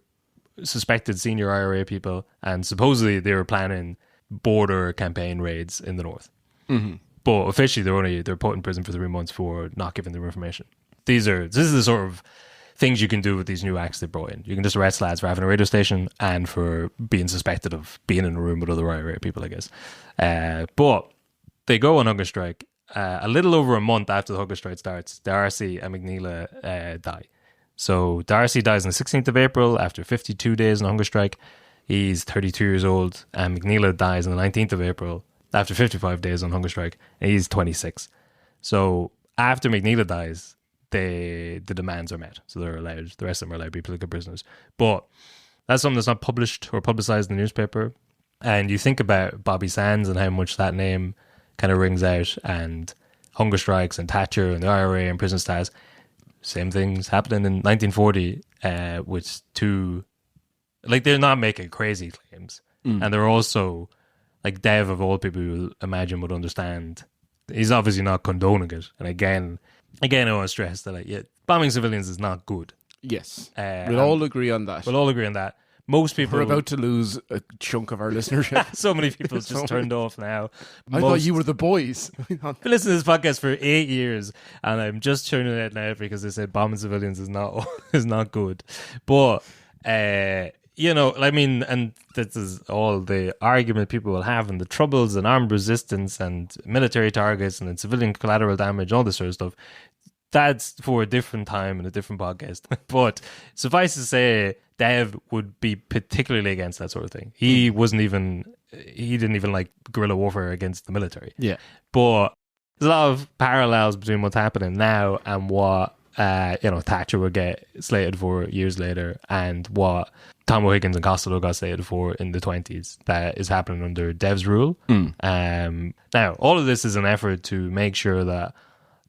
suspected senior IRA people. And supposedly they were planning border campaign raids in the north. Mm-hmm. But officially they're put in prison for 3 months for not giving them information. This is the sort of things you can do with these new acts they brought in. You can just arrest lads for having a radio station and for being suspected of being in a room with other IRA people, I guess. But they go on hunger strike. A little over a month after the hunger strike starts, Darcy and McNeela die. So Darcy dies on the 16th of April after 52 days on hunger strike. He's 32 years old. And McNeela dies on the 19th of April after 55 days on hunger strike. And he's 26. So after McNeela dies, the demands are met. So the rest of them are allowed to be political prisoners. But that's something that's not published or publicized in the newspaper. And you think about Bobby Sands and how much that name kind of rings out, and hunger strikes and Thatcher and the IRA and prison status. Same things happening in 1940 with 2, like, they're not making crazy claims. And they're also, like, Dev of all people you imagine would understand. He's obviously not condoning it. And again, I want to stress that, like, bombing civilians is not good. Yes. We'll all agree on that. Most people... We're about to lose a chunk of our listenership. So many people just turned off now. I thought you were the boys. I've been listening to this podcast for 8 years, and I'm just turning it now because they said bombing civilians is not good. But, you know, I mean, and this is all the argument people will have, and the troubles and armed resistance and military targets and then civilian collateral damage, all this sort of stuff. That's for a different time and a different podcast. But suffice to say, Dev would be particularly against that sort of thing. He didn't even like guerrilla warfare against the military. Yeah. But there's a lot of parallels between what's happening now and what Thatcher would get slated for years later, and what Tom O'Higgins and Costello got slated for in the 20s that is happening under Dev's rule. Now, all of this is an effort to make sure that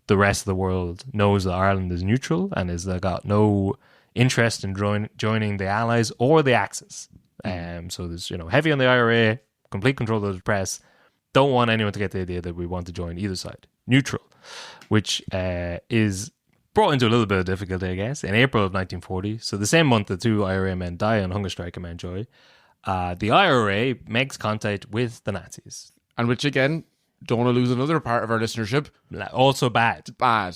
the rest of the world knows that Ireland is neutral and is got no interest in joining the Allies or the Axis. So there's heavy on the IRA, complete control of the press. Don't want anyone to get the idea that we want to join either side. Neutral, which is brought into a little bit of difficulty, I guess, in April of 1940. So the same month the 2 IRA men die on hunger strike in Mountjoy, the IRA makes contact with the Nazis. And which, again, don't want to lose another part of our listenership. Also bad.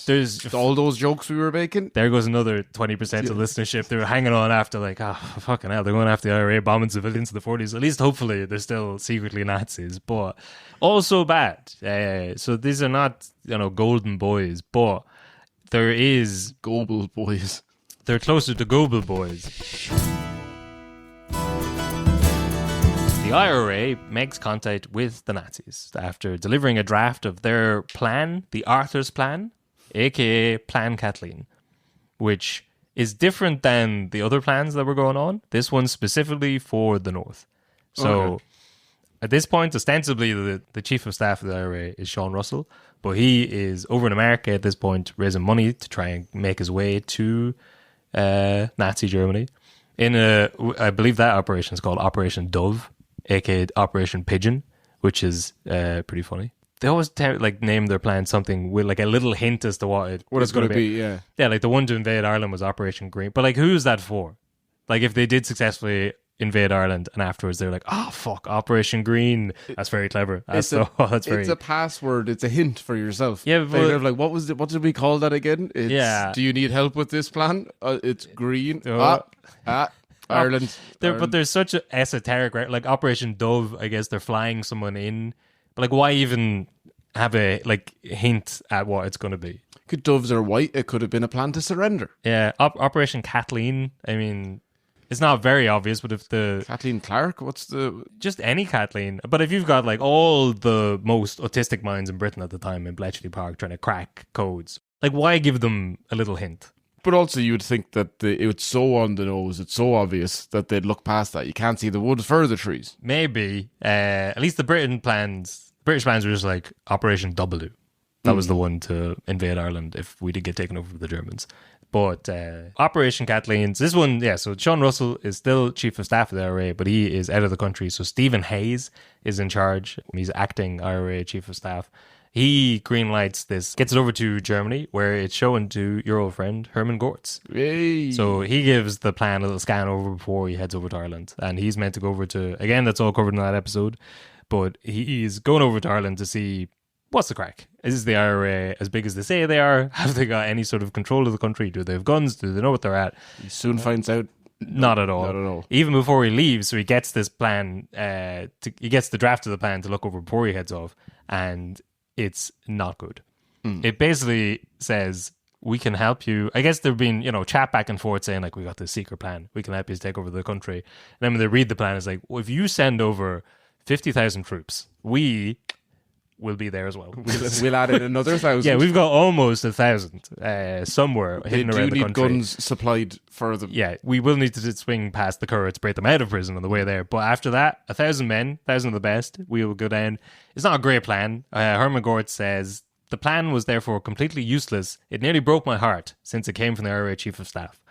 There's all those jokes we were making. There goes another 20% of listenership. They were hanging on after, like, fucking hell, they're going after the IRA bombing civilians in the 40s. At least, hopefully, they're still secretly Nazis. But also bad. So these are not, golden boys. But there is... Global boys. They're closer to global boys. The IRA makes contact with the Nazis after delivering a draft of their plan, the Arthur's Plan, aka Plan Kathleen, which is different than the other plans that were going on. This one's specifically for the North. So at this point, ostensibly the chief of staff of the IRA is Sean Russell, but he is over in America at this point raising money to try and make his way to Nazi Germany. I believe that operation is called Operation Dove, aka Operation Pigeon, which is pretty funny. They always name their plan something with like a little hint as to what it's going to be. Yeah. Yeah, like the one to invade Ireland was Operation Green. But like, who's that for? Like, if they did successfully invade Ireland and afterwards they're like, oh, fuck, Operation Green. That's very clever. It's a password. It's a hint for yourself. Yeah, but like, what did we call that again? Do you need help with this plan? It's green. Ireland. But there's such an esoteric, right? Like Operation Dove, I guess they're flying someone in. But like, why even have a hint at what it's going to be? Doves are white. It could have been a plan to surrender. Yeah, Operation Kathleen. I mean, it's not very obvious, but if the Kathleen Clark, just any Kathleen. But if you've got like all the most autistic minds in Britain at the time in Bletchley Park trying to crack codes, like why give them a little hint? But also, you would think that it's so on the nose, it's so obvious that they'd look past that. You can't see the wood for the trees. Maybe. At least the British plans were just like Operation W. That was the one to invade Ireland if we did get taken over by the Germans. But Operation Kathleen's, this one, so Sean Russell is still chief of staff of the IRA, but he is out of the country. So Stephen Hayes is in charge. He's acting IRA chief of staff. He greenlights this, gets it over to Germany, where it's shown to your old friend, Hermann Gortz. Hey. So he gives the plan a little scan over before he heads over to Ireland. And he's meant to go over to, again, that's all covered in that episode, but he's going over to Ireland to see what's the crack. Is the IRA as big as they say they are? Have they got any sort of control of the country? Do they have guns? Do they know what they're at? He soon finds out. Not at all. Not at all. Even before he leaves, so he gets this plan, he gets the draft of the plan to look over before he heads off, and it's not good. It basically says, we can help you. I guess there've been, chat back and forth saying, like, we got this secret plan. We can help you to take over the country. And then when they read the plan, it's like, well, if you send over 50,000 troops, we will be there as well. We'll add in another 1,000. Yeah, we've got almost 1,000 somewhere hidden around the country. They do need guns supplied for them. Yeah, we will need to swing past the Kurds, break them out of prison on the way there. But after that, 1,000 men, 1,000 of the best, we will go down. It's not a great plan. Hermann Gortz says, the plan was therefore completely useless. It nearly broke my heart since it came from the IRA chief of staff.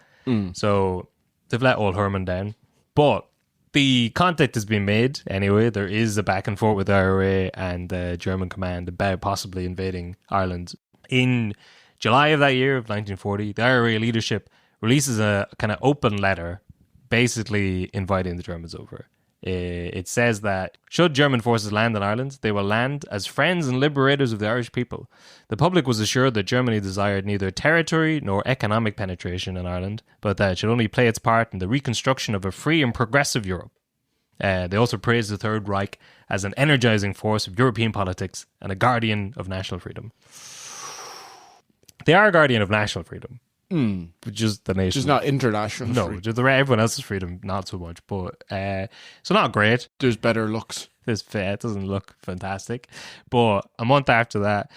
So they've let old Hermann down. But the contact has been made anyway. There is a back and forth with the IRA and the German command about possibly invading Ireland. In July of that year, of 1940, the IRA leadership releases a kind of open letter basically inviting the Germans over. It says that should German forces land in Ireland, they will land as friends and liberators of the Irish people. The public was assured that Germany desired neither territory nor economic penetration in Ireland, but that it should only play its part in the reconstruction of a free and progressive Europe. They also praised the Third Reich as an energizing force of European politics and a guardian of national freedom. They are a guardian of national freedom. Just the nation. Just not international. No, just everyone else's freedom, not so much. But so not great. There's better looks. It doesn't look fantastic. But a month after that,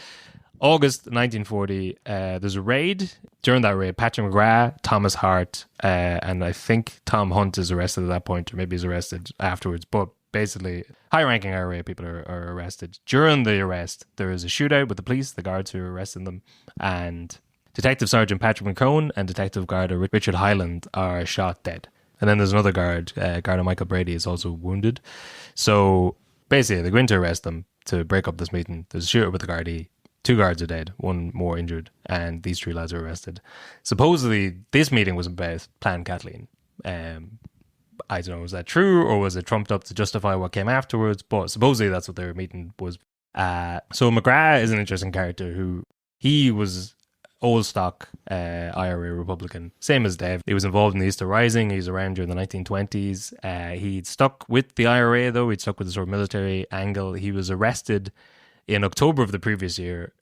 August 1940, there's a raid. During that raid, Patrick McGrath, Thomas Hart, and I think Tom Hunt is arrested at that point, or maybe he's arrested afterwards. But basically, high-ranking IRA people are arrested. During the arrest, there is a shootout with the police, the guards who are arresting them, and Detective Sergeant Patrick McCone and Detective Guard Richard Hyland are shot dead. And then there's another guard, Garda Michael Brady, is also wounded. So basically, they go in to arrest them to break up this meeting. There's a shooter with the Gardaí. 2 guards are dead, 1 more injured, and these 3 lads are arrested. Supposedly, this meeting was about Plan Kathleen. I don't know, was that true, or was it trumped up to justify what came afterwards? But supposedly, that's what their meeting was. So McGrath is an interesting character who, he was old stock IRA Republican, same as Dev. He was involved in the Easter Rising. He was around during the 1920s. He'd stuck with the IRA, though. He'd stuck with the sort of military angle. He was arrested in October of the previous year.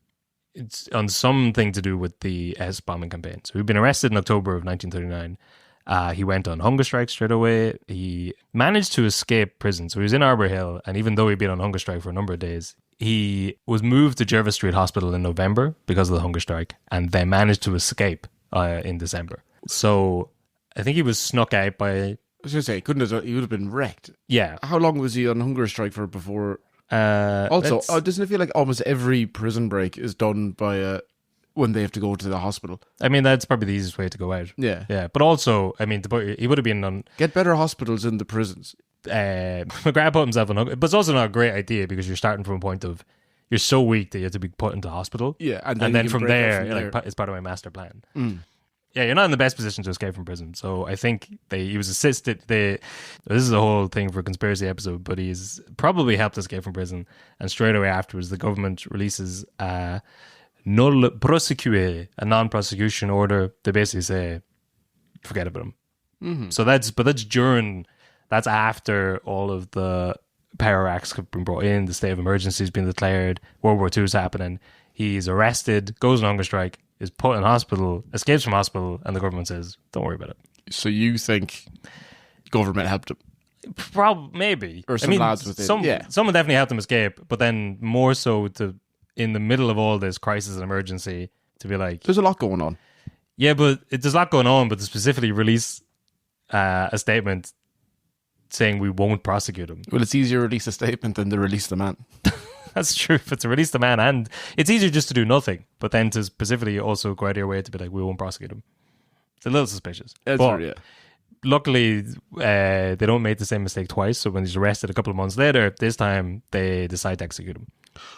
It's on something to do with the S bombing campaign. So he'd been arrested in October of 1939. He went on hunger strike straight away. He managed to escape prison. So he was in Arbor Hill, and even though he'd been on hunger strike for a number of days, he was moved to Jervis Street Hospital in November because of the hunger strike, and they managed to escape in December. So I think he was snuck out by was going to say, he would have been wrecked. Yeah. How long was he on hunger strike for before? Also, doesn't it feel like almost every prison break is done by when they have to go to the hospital? I mean, that's probably the easiest way to go out. Yeah. Yeah. But also, I mean, he would have been on... Get better hospitals in the prisons. McGrath put himself on hunger, but it's also not a great idea because you're starting from a point of you're so weak that you have to be put into hospital. Yeah. And then from there, like, it's part of my master plan. Yeah, you're not in the best position to escape from prison. So I think he was assisted. This is a whole thing for a conspiracy episode, but he's probably helped escape from prison. And straight away afterwards, the government releases null prosecuer, a non-prosecution order. They basically say, forget about him. Mm-hmm. So that's after all of the power acts have been brought in, the state of emergency has been declared, World War II is happening. He's arrested, goes on hunger strike, is put in hospital, escapes from hospital, and the government says, don't worry about it. So you think government helped him? Maybe. Or some lads with it. Someone definitely helped him escape, but then more so in the middle of all this crisis and emergency, to be like... There's a lot going on. Yeah, but there's a lot going on, but to specifically release a statement saying we won't prosecute him. Well, it's easier to release a statement than to release the man. That's true, but to release the man, and it's easier just to do nothing, but then to specifically also go out of your way to be like, we won't prosecute him. It's a little suspicious. Luckily, they don't make the same mistake twice, so when he's arrested a couple of months later, this time they decide to execute him.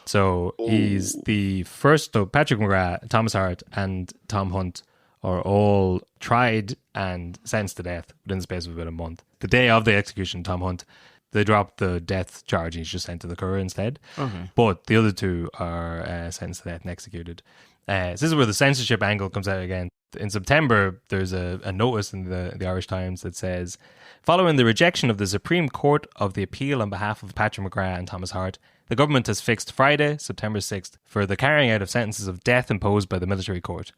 So he's the first, so Patrick McGrath, Thomas Hart, and Tom Hunt are all tried and sentenced to death within the space of about a month. The day of the execution, Tom Hunt, they dropped the death charge and he's just sent to the Curragh instead. Okay. But the other two are sentenced to death and executed. So this is where the censorship angle comes out again. In September, there's a notice in the Irish Times that says, following the rejection of the Supreme Court of the appeal on behalf of Patrick McGrath and Thomas Hart, the government has fixed Friday, September 6th, for the carrying out of sentences of death imposed by the military court.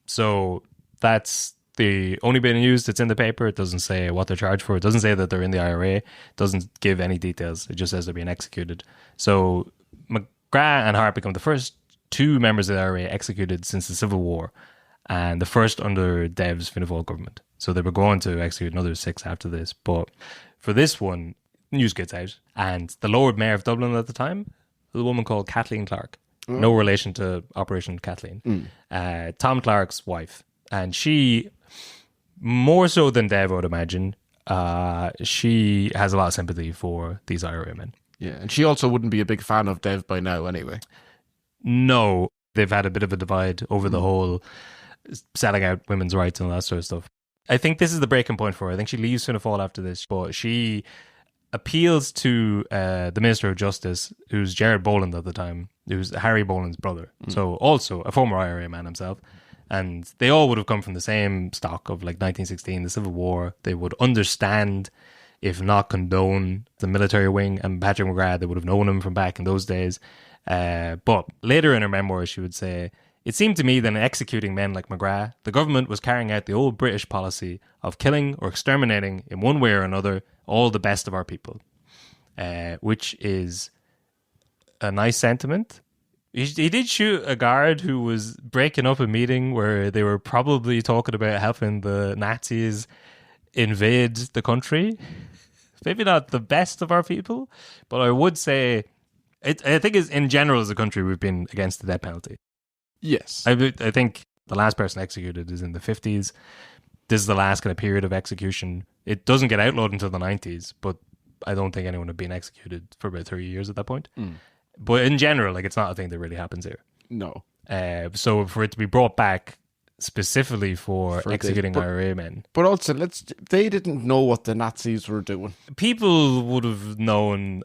So that's the only bit of news that's in the paper. It doesn't say what they're charged for. It doesn't say that they're in the IRA. It doesn't give any details. It just says they're being executed. So McGrath and Hart become the first two members of the IRA executed since the Civil War, and the first under Dev's Fianna Fáil government. So they were going to execute another 6 after this. But for this one, news gets out. And the Lord Mayor of Dublin at the time was a woman called Kathleen Clark. No relation to Operation Kathleen. Tom Clark's wife. And she, more so than Dev, I would imagine, she has a lot of sympathy for these IRA men. Yeah, and she also wouldn't be a big fan of Dev by now anyway. No, they've had a bit of a divide over the whole selling out women's rights and all that sort of stuff. I think this is the breaking point for her. I think she leaves Fianna Fáil after this, but she appeals to the Minister of Justice, who's Gerard Boland at the time, who's Harry Boland's brother. So also a former IRA man himself. And they all would have come from the same stock of like 1916, the Civil War. They would understand, if not condone, the military wing. And Patrick McGrath, they would have known him from back in those days. But later in her memoir, she would say, it seemed to me that in executing men like McGrath, the government was carrying out the old British policy of killing or exterminating in one way or another all the best of our people, which is a nice sentiment. He did shoot a guard who was breaking up a meeting where they were probably talking about helping the Nazis invade the country. Maybe not the best of our people, but I would say, I think in general as a country, we've been against the death penalty. Yes. I think the last person executed is in the 50s. This is the last kind of period of execution. It doesn't get outlawed until the 90s, but I don't think anyone had been executed for about 30 years at that point. But in general, like, it's not a thing that really happens here. No. So for it to be brought back specifically for executing IRA men. But also, they didn't know what the Nazis were doing. People would have known.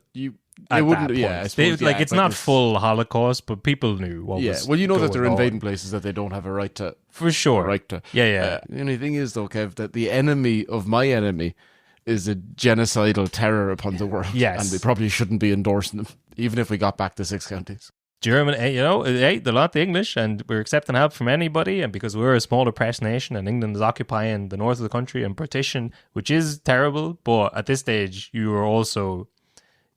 They wouldn't. Yeah, I suppose, it's not full Holocaust, but people knew what was. Well, you know that they're invading places that they don't have a right to. For sure. The only thing is, though, Kev, that the enemy of my enemy is a genocidal terror upon the world. Yes, and we probably shouldn't be endorsing them, even if we got back the 6 counties. German, they're not the English, and we're accepting help from anybody. And because we're a small oppressed nation, and England is occupying the north of the country and partition, which is terrible. But at this stage, you are also.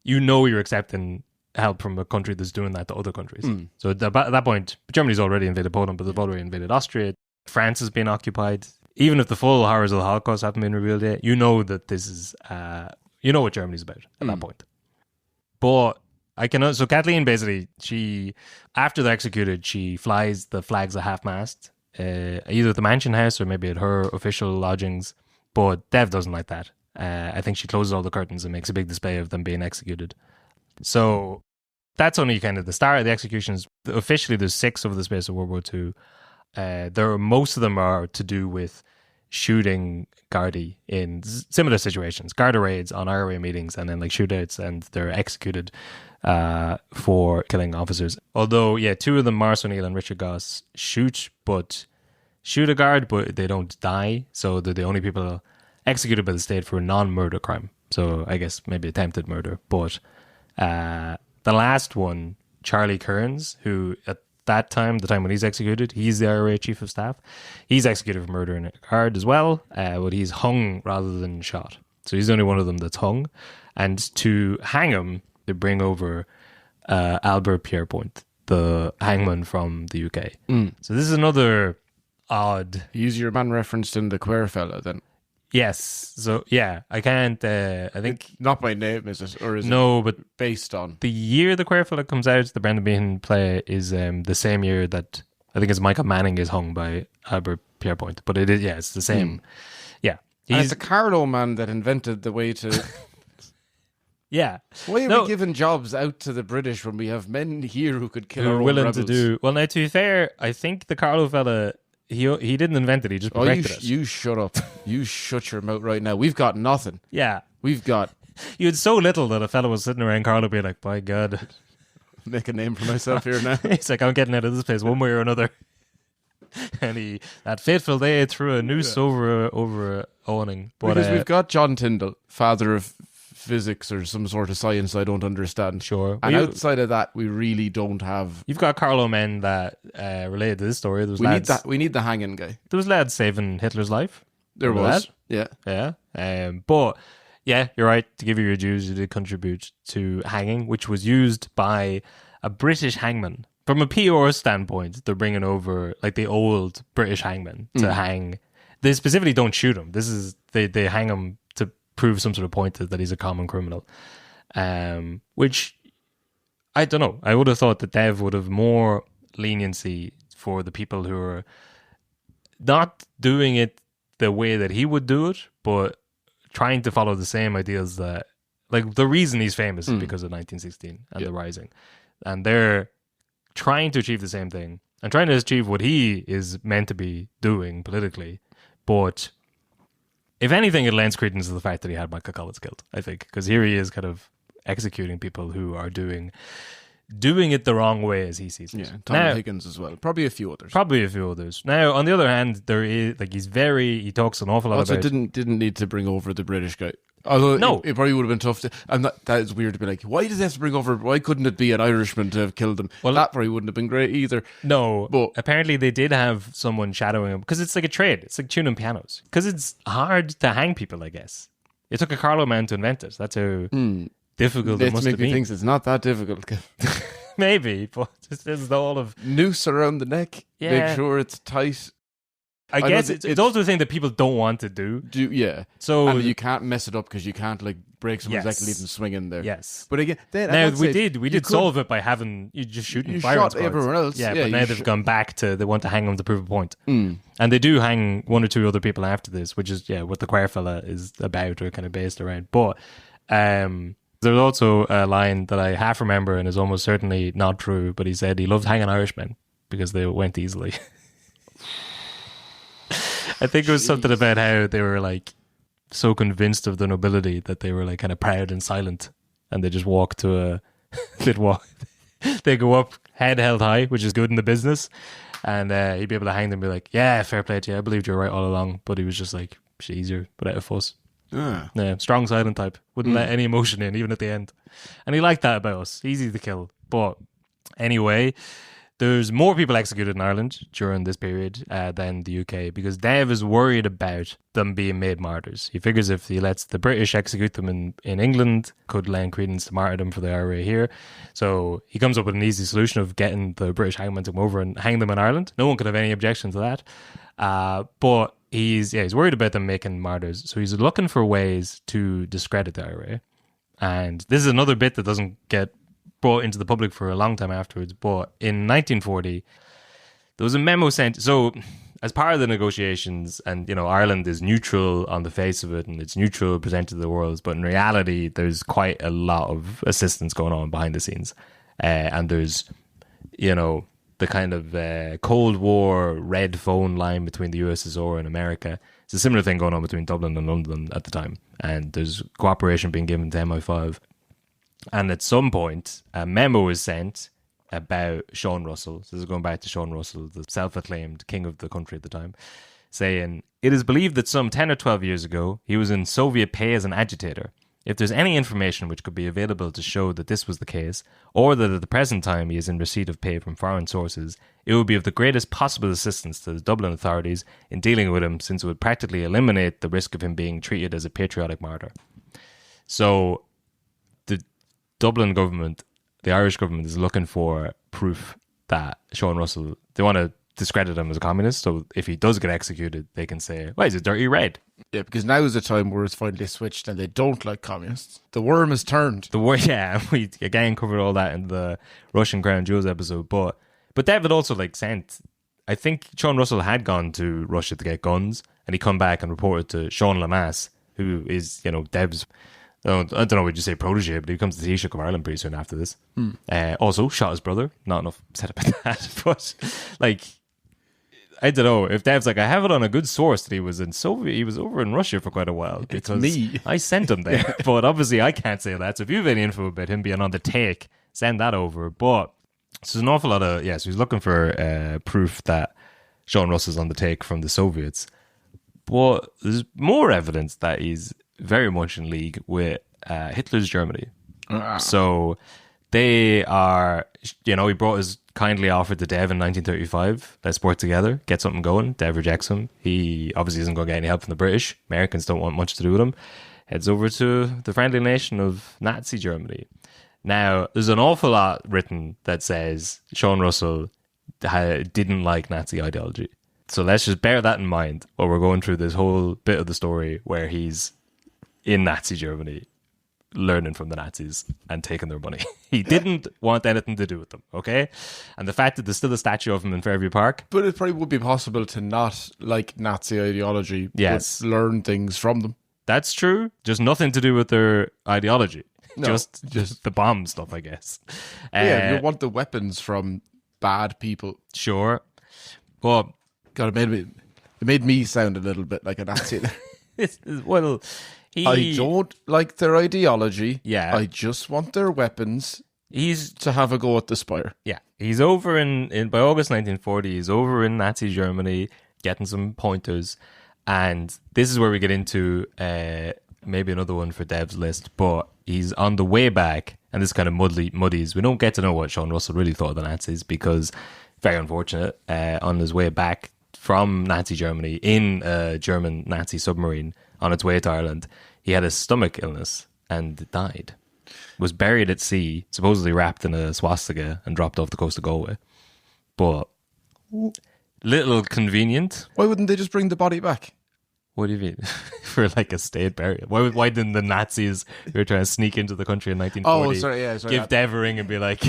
You're accepting help from a country that's doing that to other countries. So at that point, Germany's already invaded Poland, but they've already invaded Austria. France has been occupied. even if the full horrors of the Holocaust haven't been revealed yet, you know that this is, you know what Germany's about at that point. But so Kathleen basically, after they're executed, she flies the flags at half-mast, either at the Mansion House or maybe at her official lodgings. But Dev doesn't like that. I think she closes all the curtains and makes a big display of them being executed. So that's only kind of the start of the executions. Officially, there's 6 over the space of World War II. Most of them are to do with shooting Gardaí in similar situations, Garda raids on IRA meetings, and then like shootouts, and they're executed for killing officers. Although, 2 of them, Mars O'Neill and Richard Goss, shoot a guard, but they don't die. So they're the only people executed by the state for a non-murder crime. So I guess maybe attempted murder. But the last one, Charlie Kearns, who at that time, the time when he's executed, he's the IRA chief of staff. He's executed for murder in a guard as well, but he's hung rather than shot. So he's the only one of them that's hung. And to hang him, they bring over Albert Pierrepoint, the hangman from the UK. So this is another odd... Use your man referenced in the Queer fella then. Yes. So, yeah, I can't... I think... Not by name, is it? Or is no, it but based on? The year the Queer fella comes out, the Brendan Behan play, is the same year that I think it's Michael Manning is hung by Albert Pierrepoint. But it is, it's the same. Yeah. And it's the Carlo man that invented the way to... Yeah. Why are we giving jobs out to the British when we have men here who could kill our own willing rebels? To do... Well, now, to be fair, I think the Carlo fella... He didn't invent it, he just perfected it. You shut up. You shut your mouth right now. We've got nothing. Yeah. We've got... You had so little that a fellow was sitting around Carlo being like, by God. Make a name for myself here now. He's like, I'm getting out of this place one way or another. And that fateful day, threw a noose over a awning. But, because we've got John Tyndall, father of physics or some sort of science I don't understand. Sure. And outside of that, we really don't have... You've got Carlo men that related to this story. We need the hanging guy. There was lads saving Hitler's life. There was. That? Yeah. But, yeah, you're right. To give you your dues, you did contribute to hanging, which was used by a British hangman. From a PR standpoint, they're bringing over like the old British hangman to hang. They specifically don't shoot him. This is they hang him to prove some sort of point that he's a common criminal. Which I don't know. I would have thought that Dev would have more leniency for the people who are not doing it the way that he would do it, but trying to follow the same ideas that, like, the reason he's famous is because of 1916 and the Rising, and they're trying to achieve the same thing and trying to achieve what he is meant to be doing politically. But if anything, it lends credence to the fact that he had Michael Collins killed, I think, because here he is kind of executing people who are doing it the wrong way as he sees it. Yeah, Tom Higgins as well. Probably a few others. Now, on the other hand, there is, like, he talks an awful lot about... Also, didn't need to bring over the British guy. Although it probably would have been tough to... that is weird to be like, why does he have to bring over... Why couldn't it be an Irishman to have killed him? Well, that probably wouldn't have been great either. No, but apparently they did have someone shadowing him, because it's like a trade. It's like tuning pianos. Because it's hard to hang people, I guess. It took a Carlo man to invent it. That's how difficult it must have been. Make me think it's not that difficult. Maybe, but there's all of... Noose around the neck. Yeah. Make sure it's tight. I guess it's also a thing that people don't want to do. Yeah. So, and you can't mess it up because you can't, like, break someone's neck and leave them swinging there. Yes. But again, we did solve it by having you just shooting fire shot everyone else. Yeah, but now they've gone back to they want to hang them to prove a point. And they do hang one or two other people after this, which is what the choir fella is about or kind of based around. But there's also a line that I half remember and is almost certainly not true, but he said he loved hanging Irishmen because they went easily. I think it was something about how they were like so convinced of the nobility that they were like kind of proud and silent, and they just walk to they go up head held high, which is good in the business, and he'd be able to hang them and be like, yeah, fair play to you, I believed you were right all along. But he was just like, shit, easier without a fuss. Yeah, strong silent type, wouldn't let any emotion in, even at the end, and he liked that about us. Easy to kill. But anyway, there's more people executed in Ireland during this period than the UK, because Dev is worried about them being made martyrs. He figures if he lets the British execute them in England, could lend credence to martyrdom for the IRA here. So he comes up with an easy solution of getting the British hangman to come over and hang them in Ireland. No one could have any objection to that. But he's worried about them making martyrs. So he's looking for ways to discredit the IRA. And this is another bit that doesn't get brought into the public for a long time afterwards. But in 1940, there was a memo sent. So as part of the negotiations, and Ireland is neutral on the face of it, and it's neutral presented to the world, but in reality, there's quite a lot of assistance going on behind the scenes, and there's the kind of Cold War red phone line between the USSR and America. It's a similar thing going on between Dublin and London at the time, and there's cooperation being given to MI5. And at some point, a memo is sent about Sean Russell. So this is going back to Sean Russell, the self-acclaimed king of the country at the time, saying, "It is believed that some 10 or 12 years ago, he was in Soviet pay as an agitator. If there's any information which could be available to show that this was the case, or that at the present time he is in receipt of pay from foreign sources, it would be of the greatest possible assistance to the Dublin authorities in dealing with him, since it would practically eliminate the risk of him being treated as a patriotic martyr." So the Dublin government, the Irish government, is looking for proof that Sean Russell, they want to discredit him as a communist. So if he does get executed, they can say, well, he's a dirty red. Yeah, because now is the time where it's finally switched and they don't like communists. The worm has turned. We again covered all that in the Russian Crown Jewels episode. But David also sent, I think Sean Russell had gone to Russia to get guns, and he come back and reported to Sean Lamass, who is, Dev's, I don't know what you say, protege, but he comes to the Taoiseach of Ireland pretty soon after this. Also shot his brother. Not enough said about that. But I don't know, if Dev's I have it on a good source that he was over in Russia for quite a while, because it's me. I sent him there. But obviously I can't say that. So if you have any info about him being on the take, send that over. But so there's an awful lot of, so he's looking for proof that Sean Russell's on the take from the Soviets. But there's more evidence that he's very much in league with Hitler's Germany. So they are, he brought his kindly offer to Dev in 1935. Let's work together, get something going. Dev rejects him. He obviously isn't going to get any help from the British. Americans don't want much to do with him. Heads over to the friendly nation of Nazi Germany. Now, there's an awful lot written that says Sean Russell didn't like Nazi ideology. So let's just bear that in mind while we're going through this whole bit of the story where he's in Nazi Germany, learning from the Nazis and taking their money. He didn't want anything to do with them, okay? And the fact that there's still a statue of him in Fairview Park. But it probably would be possible to not like Nazi ideology, yes, but learn things from them. That's true. Just nothing to do with their ideology. No, just the bomb stuff, I guess. You want the weapons from bad people. Sure. But God, it made me sound a little bit like a Nazi. Well, I don't like their ideology. Yeah. I just want their weapons. He's to have a go at the Spire. Yeah. He's over in by August 1940, he's over in Nazi Germany getting some pointers. And this is where we get into maybe another one for Dev's list, but he's on the way back, and this kind of muddies. We don't get to know what Sean Russell really thought of the Nazis, because very unfortunate, on his way back from Nazi Germany in a German Nazi submarine on its way to Ireland, he had a stomach illness and died. Was buried at sea, supposedly wrapped in a swastika, and dropped off the coast of Galway. But little convenient. Why wouldn't they just bring the body back? What do you mean? For a state burial? Why didn't the Nazis who were trying to sneak into the country in 1940 give Dev a ring and be like,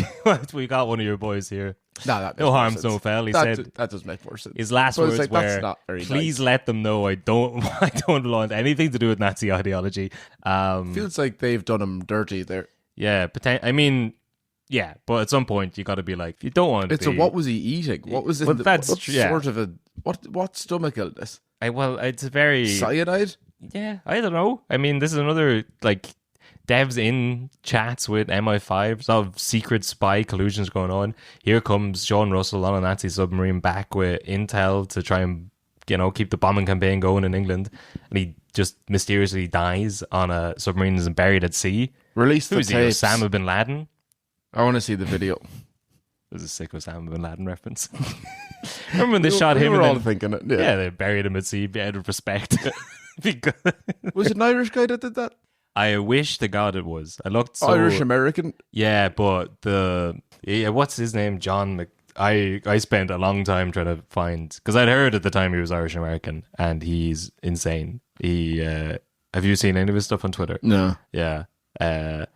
we got one of your boys here. No harm, no foul. He said that does make more sense. His last words were, please let them know I don't want anything to do with Nazi ideology. Feels like they've done him dirty there. Yeah, yeah, but at some point you got to be like, you don't want to what was he eating? What was it? Well, sort of what stomach illness? It's a very... Cyanide? Yeah, I don't know. I mean, this is another, Dev's in chats with MI5, sort of secret spy collusions going on. Here comes Sean Russell on a Nazi submarine back with intel to try and, keep the bombing campaign going in England. And he just mysteriously dies on a submarine and is buried at sea. Release the tapes. Osama bin Laden? I want to see the video. There's a sick Osama bin Laden reference. Remember when they shot him? We were all thinking it. Yeah, they buried him at sea out of respect. Was it an Irish guy that did that? I wish to God it was. I looked so... Irish American? Yeah, but what's his name? I spent a long time trying to find, because I'd heard at the time he was Irish American, and he's insane. He have you seen any of his stuff on Twitter? No. Yeah. I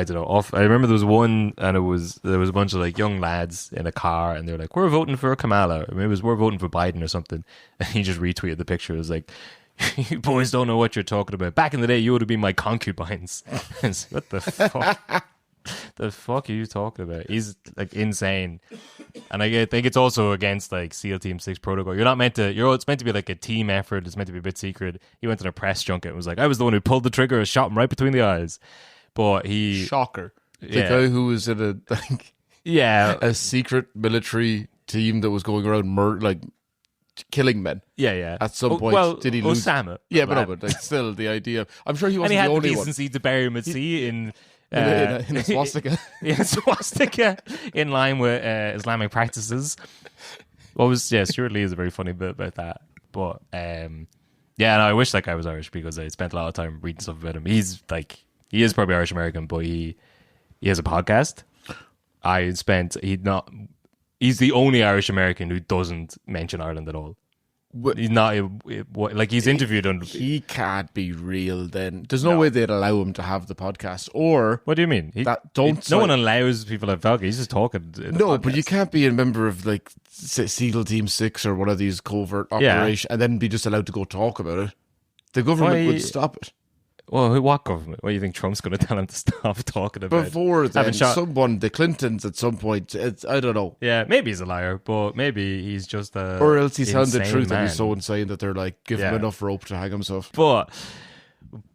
don't know. I remember there was one, and there was a bunch of like young lads in a car, and they were like, "We're voting for Kamala," or maybe it was, "We're voting for Biden," or something. And he just retweeted the picture. It was like, "You boys don't know what you're talking about. Back in the day, you would have been my concubines." What the fuck? The fuck are you talking about? He's like insane, and I think it's also against like SEAL Team 6 protocol. You're not meant to. It's meant to be like a team effort. It's meant to be a bit secret. He went to a press junket and was like, "I was the one who pulled the trigger and shot him right between the eyes." But shocker. The guy who was in a secret military team that was going around killing men. Yeah. At some point, did he lose? Osama. Yeah, but like, still the idea. I'm sure he wasn't the only one. And he he had the decency to bury him at sea in a swastika. Yeah, swastika in line with Islamic practices. Stuart Lee is a very funny bit about that. But I wish that guy was Irish, because I spent a lot of time reading stuff about him. He is probably Irish American, but he has a podcast. He's the only Irish American who doesn't mention Ireland at all. He's not like, he's interviewed on. He can't be real. Then there's no way they'd allow him to have the podcast. Or what do you mean? No one allows people to have podcast. He's just talking. No, but you can't be a member of like SEAL Team 6 or one of these covert operations and then be just allowed to go talk about it. The government would stop it. Well, what government? What do you think Trump's going to tell him to stop talking about? Before then, the Clintons at some point, I don't know. Yeah, maybe he's a liar, but maybe he's just a or else he's telling the truth man. And he's so insane that they're like, give him enough rope to hang himself. But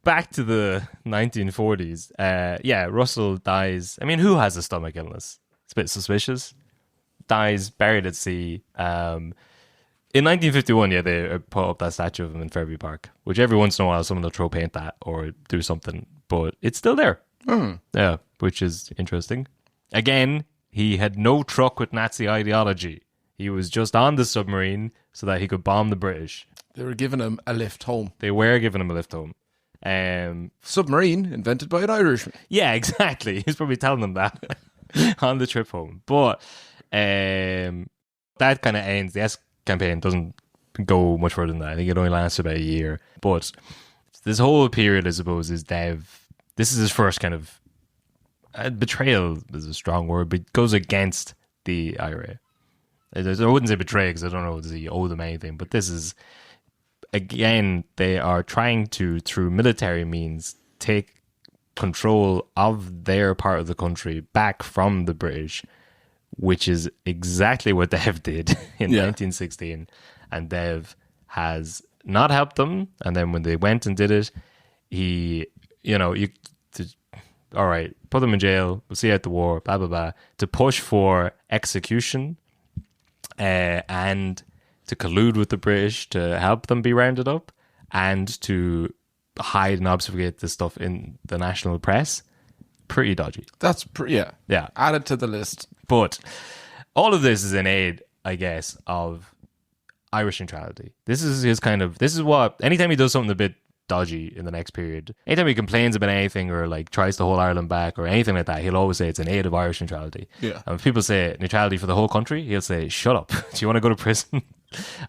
back to the 1940s, Russell dies. I mean, who has a stomach illness? It's a bit suspicious. Dies, buried at sea. In 1951, they put up that statue of him in Fairview Park, which every once in a while someone will throw paint at or do something, but it's still there. Yeah, which is interesting. Again, he had no truck with Nazi ideology. He was just on the submarine so that he could bomb the British. They were giving him a lift home. Submarine invented by an Irishman. Yeah, exactly. He's probably telling them that on the trip home. But that kind of ends. The campaign doesn't go much further than that. I think it only lasts about a year. But this whole period, I suppose, is Dev. This is his first kind of betrayal is a strong word, but it goes against the IRA. I wouldn't say betray because I don't know, does he owe them anything? But this is, again, they are trying to, through military means, take control of their part of the country back from the British, which is exactly what Dev did in 1916. And Dev has not helped them. And then when they went and did it, all right, put them in jail, we'll see out the war, blah, blah, blah, to push for execution and to collude with the British to help them be rounded up and to hide and obfuscate this stuff in the national press. Pretty dodgy. That's yeah. Add it to the list. But all of this is in aid, I guess, of Irish neutrality. This is what, anytime he does something a bit dodgy in the next period, anytime he complains about anything or like tries to hold Ireland back or anything like that, he'll always say it's in aid of Irish neutrality. Yeah. And if people say neutrality for the whole country, he'll say, shut up. Do you want to go to prison?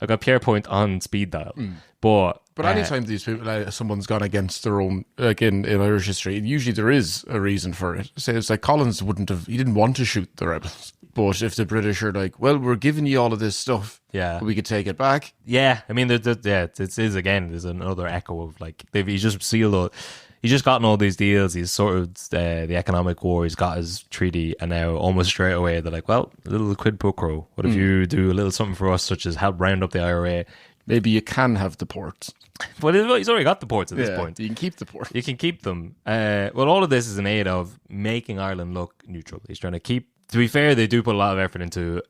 I've got Pierre Point on speed dial. But anytime these people, someone's gone against their own, like in Irish history, usually there is a reason for it. Say it's like Collins he didn't want to shoot the rebels. But if the British are like, well, we're giving you all of this stuff, we could take it back. Yeah, I mean, it is again. There's another echo of like he's just gotten all these deals. He's sorted the economic war. He's got his treaty, and now almost straight away they're like, well, a little quid pro quo. What if you do a little something for us, such as help round up the IRA? Maybe you can have the ports. But he's already got the ports at this point. You can keep the ports. You can keep them. Well, all of this is in aid of making Ireland look neutral. He's trying to keep. To be fair, they do put a lot of effort into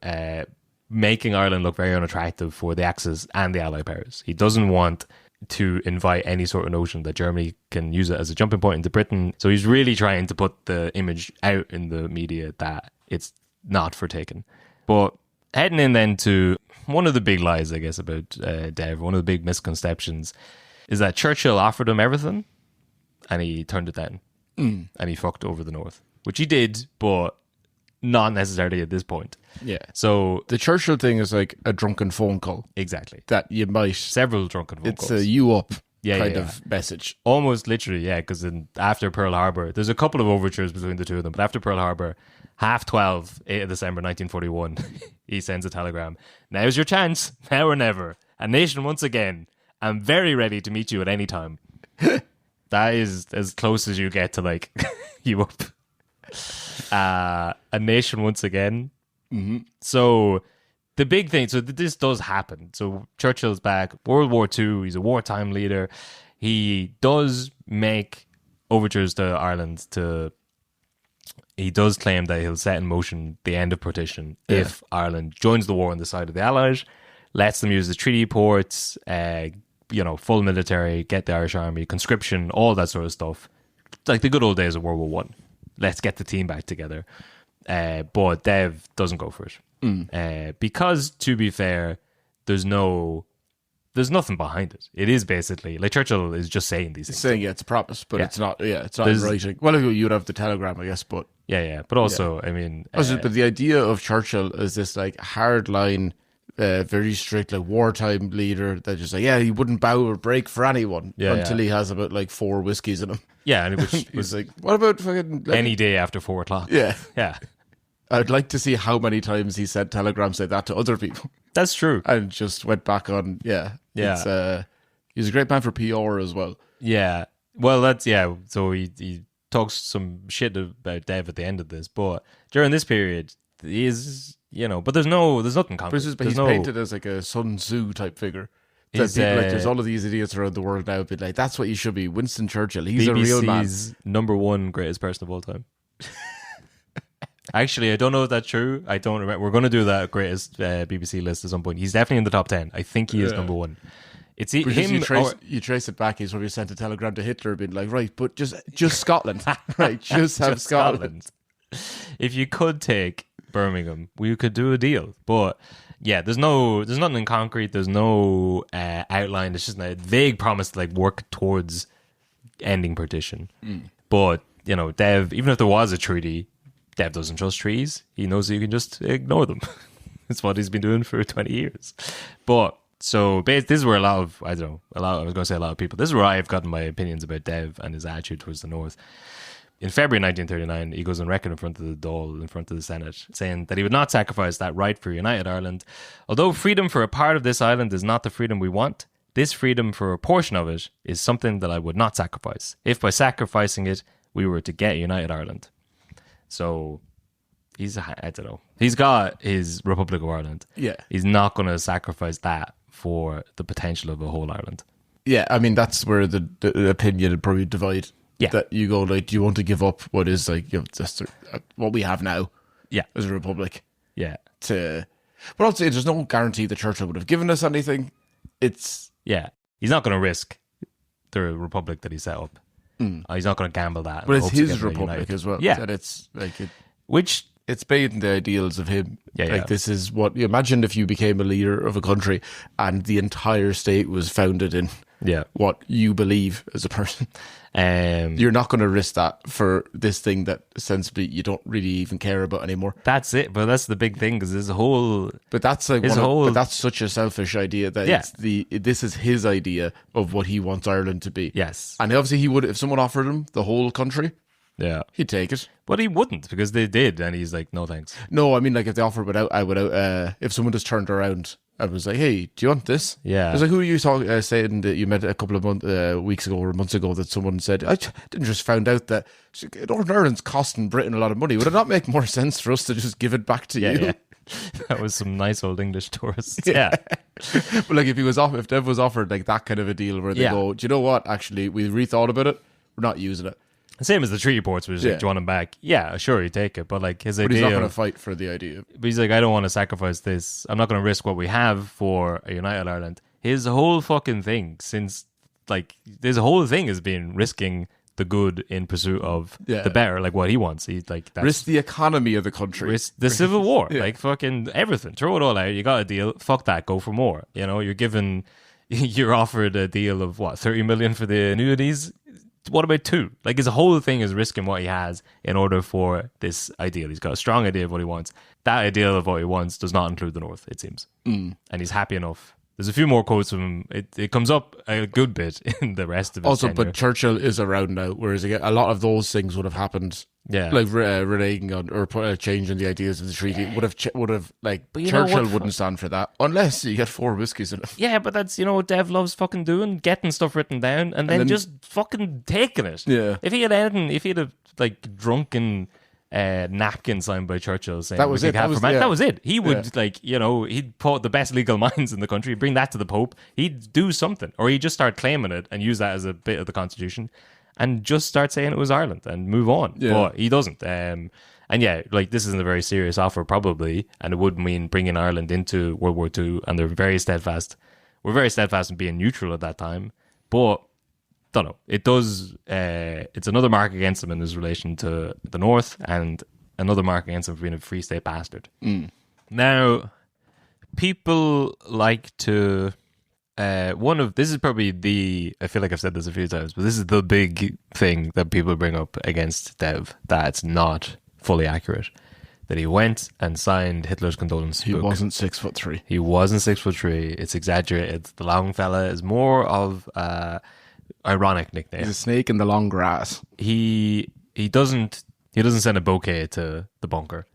making Ireland look very unattractive for the Axis and the Allied powers. He doesn't want to invite any sort of notion that Germany can use it as a jumping point into Britain. So he's really trying to put the image out in the media that it's not for taking. But heading in then to one of the big lies, I guess, about Dev, one of the big misconceptions, is that Churchill offered him everything and he turned it down. And he fucked over the North, which he did, but not necessarily at this point. Yeah. So the Churchill thing is like a drunken phone call. Exactly. That you might... Several drunken phone calls. It's a you up kind of message. Almost literally, yeah, because after Pearl Harbor, there's a couple of overtures between the two of them, but after Pearl Harbor, 12:30, 8 of December 1941, he sends a telegram. Now's your chance, now or never. A nation once again. I'm very ready to meet you at any time. That is as close as you get to like you up. A nation once again. Mm-hmm. So the big thing, so this does happen. So Churchill's back, World War II, he's a wartime leader. He does make overtures to Ireland he does claim that he'll set in motion the end of partition if Ireland joins the war on the side of the Allies, lets them use the treaty ports, full military, get the Irish army, conscription, all that sort of stuff. Like the good old days of World War I. Let's get the team back together. But Dev doesn't go for it. Because, to be fair, there's nothing behind it. It is basically, like Churchill is just saying these things. Saying, it's a promise, but it's not in writing. Well, you'd have the telegram, I guess, but... Yeah. But also, I mean... but the idea of Churchill is this, like, hard line, very strict, like, wartime leader that just like, he wouldn't bow or break for anyone until he has about, like, 4 whiskeys in him. Yeah, and which was like, what about fucking... any day after 4 o'clock. Yeah. Yeah. I'd like to see how many times he sent telegrams like that to other people. That's true. And just went back on, He's a great man for PR as well. Yeah. Well, so he talks some shit about Dev at the end of this, but during this period, he is, but there's nothing concrete. But he's painted as like a Sun Tzu type figure. That people, like, there's all of these idiots around the world now, but like, that's what you should be. Winston Churchill. He's a real man. BBC's #1 greatest person of all time. Actually, I don't know if that's true. I don't remember. We're going to do that greatest BBC list at some point. He's definitely in the top 10. I think he is #1. It's him. You trace it back. He's probably sent a telegram to Hitler, being like, right, but just Scotland, right? Just have Scotland. If you could take Birmingham, we could do a deal. But yeah, there's nothing in concrete. There's no outline. It's just a vague promise to like work towards ending partition. But Dev, even if there was a treaty, Dev doesn't trust trees. He knows that you can just ignore them. It's what he's been doing for 20 years. But so this is where I was going to say a lot of people. This is where I've gotten my opinions about Dev and his attitude towards the North. In February 1939, he goes on record in front of the Dáil, in front of the Senate, saying that he would not sacrifice that right for United Ireland. Although freedom for a part of this island is not the freedom we want, this freedom for a portion of it is something that I would not sacrifice, if by sacrificing it, we were to get United Ireland. So he's got his Republic of Ireland. Yeah. He's not going to sacrifice that for the potential of a whole Ireland. Yeah, I mean, that's where the opinion would probably divide. Yeah. That you go, like, do you want to give up what is, like, just what we have now? Yeah. As a republic? Yeah. But also, there's no guarantee the Churchill would have given us anything. Yeah. He's not going to risk the republic that he set up. He's not going to gamble that. But it's his republic as well. Yeah. And it's like it's based on the ideals of him. Yeah, This is what you imagine if you became a leader of a country and the entire state was founded in what you believe as a person. You're not going to risk that for this thing that sensibly you don't really even care about anymore. That's it. But that's the big thing, because there's a whole... But that's like but that's such a selfish idea that this is his idea of what he wants Ireland to be. Yes. And obviously he would, if someone offered him the whole country, he'd take it. But he wouldn't, because they did, and he's like, no thanks. No, I mean, like, if they offered without if someone just turned around and was like, hey, do you want this? Yeah. It was like, who are you saying that you met a couple of weeks ago or months ago that someone said, I didn't just found out that Northern Ireland's costing Britain a lot of money. Would it not make more sense for us to just give it back to you? Yeah. That was some nice old English tourists. Yeah. But like, if Dev was offered like that kind of a deal where they go, do you know what? Actually, we rethought about it. We're not using it. Same as the treaty ports, which is like, do you want him back? Yeah, sure, you take it. But like his idea, he's not going to fight for the idea. But he's like, I don't want to sacrifice this. I'm not going to risk what we have for a United Ireland. His whole fucking thing, since like this whole thing has been risking the good in pursuit of the better, like what he wants. He's like, risk the economy of the country, risk the civil war, like fucking everything. Throw it all out. You got a deal. Fuck that. Go for more. You're offered a deal of what, 30 million for the annuities. what about 2? Like, his whole thing is risking what he has in order for this ideal. He's got a strong idea of what he wants. That ideal of what he wants does not include the North, it seems. And he's happy enough. There's a few more quotes from him. It comes up a good bit in the rest of his tenure. But Churchill is around now, whereas again, a lot of those things would have happened. Yeah, like reneging on or changing the ideas of the treaty would have like Churchill wouldn't stand for that unless you get 4 whiskies in it. Yeah, but that's what Dev loves fucking doing, getting stuff written down and then just fucking taking it. Yeah. If he had like drunken napkin signed by Churchill saying that was it. That was it. He would he'd put the best legal minds in the country, bring that to the Pope. He'd do something, or he'd just start claiming it and use that as a bit of the Constitution. And just start saying it was Ireland and move on. Yeah. But he doesn't. And yeah, like this isn't a very serious offer probably, and it would mean bringing Ireland into World War II, and they're very steadfast. We're very steadfast in being neutral at that time. But, don't know, it does, it's another mark against him in his relation to the North, and another mark against him for being a free state bastard. Now, people like to... this is probably I feel like I've said this a few times, but this is the big thing that people bring up against Dev, that's not fully accurate. That he went and signed Hitler's condolence book. He wasn't 6'3". He wasn't 6'3". It's exaggerated. The long fella is more of ironic nickname. He's a snake in the long grass. He doesn't send a bouquet to the bunker.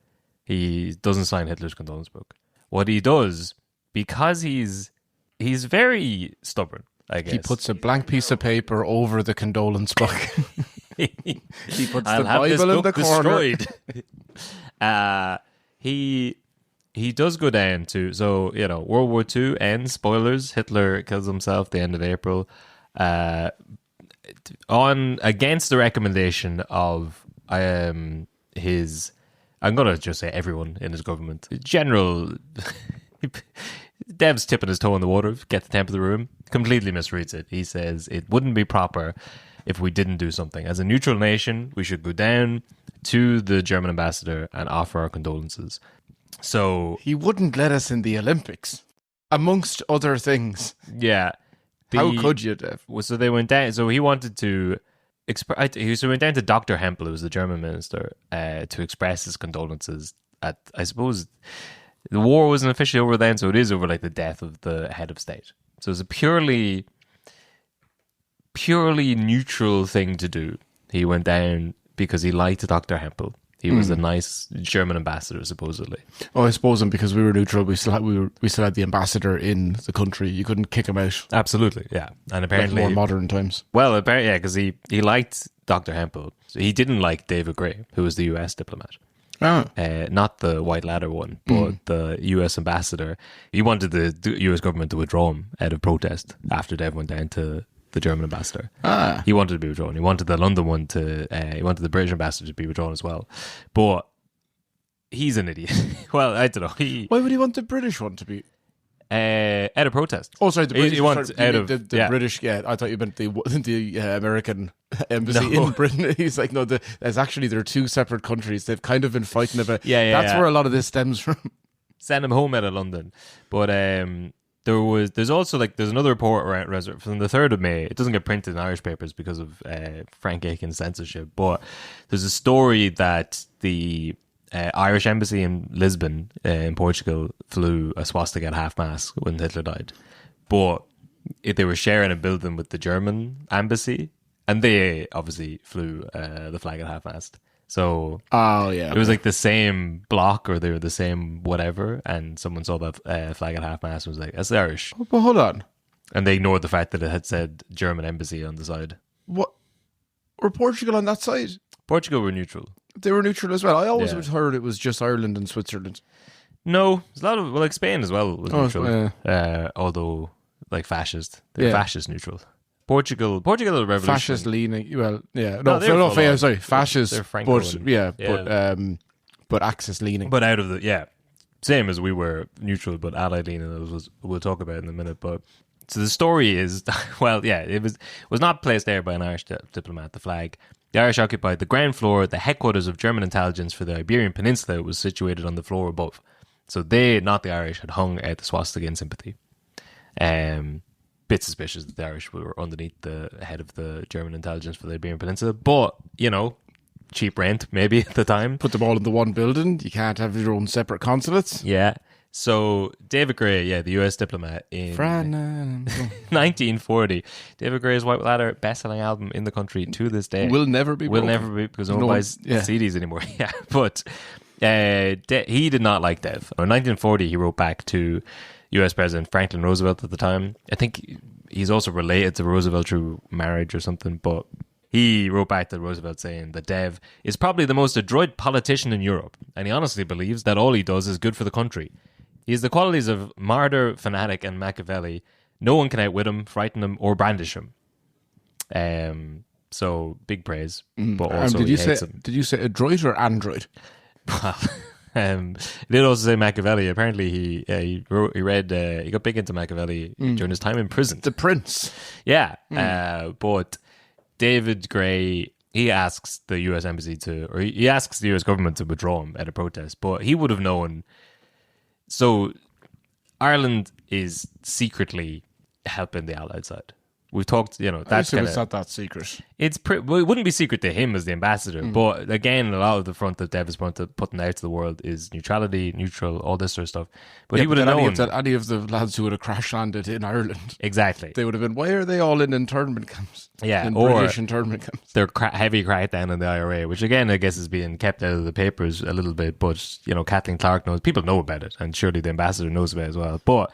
He doesn't sign Hitler's condolence book. What he does, because he's very stubborn, I guess. He puts a blank piece of paper over the condolence book. He puts the Bible in the corner. He does go down to, so, World War II ends, spoilers, Hitler kills himself the end of April, against the recommendation of his, I'm going to just say everyone in his government, general... Dev's tipping his toe in the water, get the temp of the room, completely misreads it. He says it wouldn't be proper if we didn't do something. As a neutral nation, we should go down to the German ambassador and offer our condolences. So he wouldn't let us in the Olympics, amongst other things. Yeah. How could you, Dev? So they went down. So he wanted to he went down to Dr. Hempel, who was the German minister, to express his condolences at, I suppose... The war wasn't officially over then, so it is over like the death of the head of state. So it's a purely neutral thing to do. He went down because he liked Dr. Hempel. He was a nice German ambassador, supposedly. Oh, I suppose, and because we were neutral, we still had the ambassador in the country. You couldn't kick him out. Absolutely, yeah. And apparently, like more modern times. Well, apparently, yeah, because he liked Dr. Hempel. So he didn't like David Gray, who was the U.S. diplomat. Oh. Not the white ladder one, but the US ambassador. He wanted the US government to withdraw him out of protest after Dev went down to the German ambassador. He wanted to be withdrawn. He wanted the London one he wanted the British ambassador to be withdrawn as well. But he's an idiot. Well, I don't know. Why would he want the British one to be? Out of protest. Oh, sorry, the British. He wants out of the British. Yeah, I thought you meant the American embassy in Britain. He's like, no, there's actually there are 2 separate countries. They've kind of been fighting about. That's where a lot of this stems from. Send him home out of London, but there's also there's another report around from the 3rd of May. It doesn't get printed in Irish papers because of Frank Aiken's censorship, but there's a story that the Irish embassy in Lisbon in Portugal flew a swastika at half-mast when Hitler died. But they were sharing a building with the German embassy, and they obviously flew the flag at half-mast. So it was like the same block, or they were the same whatever, and someone saw that flag at half-mast and was like, that's the Irish. But hold on. And they ignored the fact that it had said German embassy on the side. What? Were Portugal on that side? Portugal were neutral. They were neutral as well. I always heard it was just Ireland and Switzerland. No, there's a lot of Spain as well was neutral. Although fascist, they're fascist neutral. Portugal, the revolution, fascist leaning. Well, yeah, sorry, fascist. They're Franco, but Axis leaning. But out of the same as we were neutral, but Allied leaning. We'll talk about in a minute. But so the story is, it was not placed there by an Irish diplomat. The flag. The Irish occupied the ground floor. The headquarters of German intelligence for the Iberian Peninsula was situated on the floor above. So they, not the Irish, had hung out the swastika in sympathy. bit suspicious that the Irish were underneath the head of the German intelligence for the Iberian Peninsula. But, you know, cheap rent maybe at the time. Put them all in the one building. You can't have your own separate consulates. Yeah. So David Gray, the US diplomat in 1940. David Gray's White Ladder, best-selling album in the country to this day. Will never be because no one buys CDs anymore. Yeah, but he did not like Dev. In 1940, he wrote back to US President Franklin Roosevelt at the time. I think he's also related to Roosevelt through marriage or something, but he wrote back to Roosevelt saying that Dev is probably the most adroit politician in Europe, and he honestly believes that all he does is good for the country. He has the qualities of martyr, fanatic, and Machiavelli. No one can outwit him, frighten him, or brandish him. So big praise, but also he hates him. Did you say adroit or android? Well, he did also say Machiavelli. Apparently, he got big into Machiavelli during his time in prison. The Prince. Yeah, but David Gray, he asks the U.S. embassy he asks the U.S. government to withdraw him at a protest, but he would have known. So Ireland is secretly helping the Allied side. We've talked, that's it's not that secret. It wouldn't be secret to him as the ambassador, but again, a lot of the front that Dev is putting out to the world is neutrality, neutral, all this sort of stuff. But he would have known. Any of the lads who would have crash landed in Ireland. Exactly. They would have been, why are they all in internment camps? Yeah, or British internment camps. Their heavy crackdown on the IRA, which again, I guess is being kept out of the papers a little bit, but, Kathleen Clark knows, people know about it, and surely the ambassador knows about it as well. But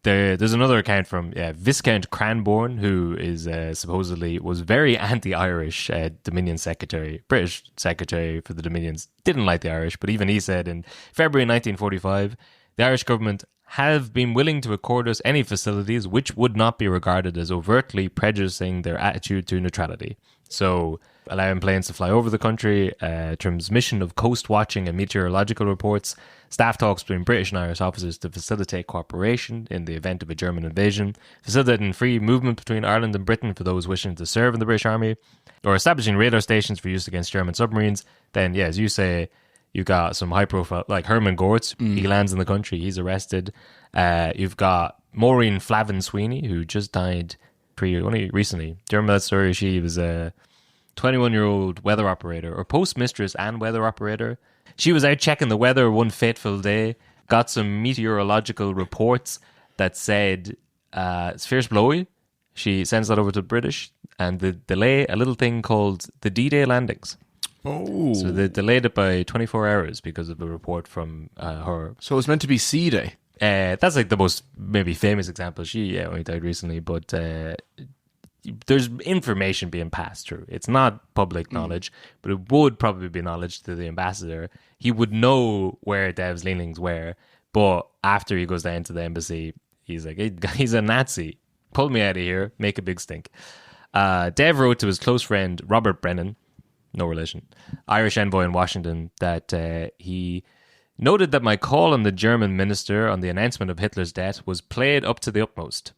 there's another account from Viscount Cranbourne, who is supposedly was very anti-Irish Dominion secretary, British secretary for the Dominions. Didn't like the Irish, but even he said in February 1945, the Irish government have been willing to accord us any facilities which would not be regarded as overtly prejudicing their attitude to neutrality. So allowing planes to fly over the country, transmission of coast watching and meteorological reports, staff talks between British and Irish officers to facilitate cooperation in the event of a German invasion, facilitating free movement between Ireland and Britain for those wishing to serve in the British Army, or establishing radar stations for use against German submarines. Then, as you say, you got some high profile, like Herman Gortz, he lands in the country, he's arrested. You've got Maureen Flavin Sweeney, who just died only recently. Do you remember that story? She was a 21-year-old weather operator, or postmistress and weather operator. She was out checking the weather one fateful day, got some meteorological reports that said it's fierce blowy. She sends that over to the British, and they delay a little thing called the D-Day landings. Oh. So they delayed it by 24 hours because of a report from her. So it was meant to be C-Day. That's like the most maybe famous example. She only died recently, but there's information being passed through. It's not public knowledge, but it would probably be knowledge to the ambassador. He would know where Dev's leanings were, but after he goes down to the embassy, he's like, he's a Nazi. Pull me out of here, make a big stink. Dev wrote to his close friend Robert Brennan, no relation, Irish envoy in Washington, that he noted that my call on the German minister on the announcement of Hitler's death was played up to the utmost.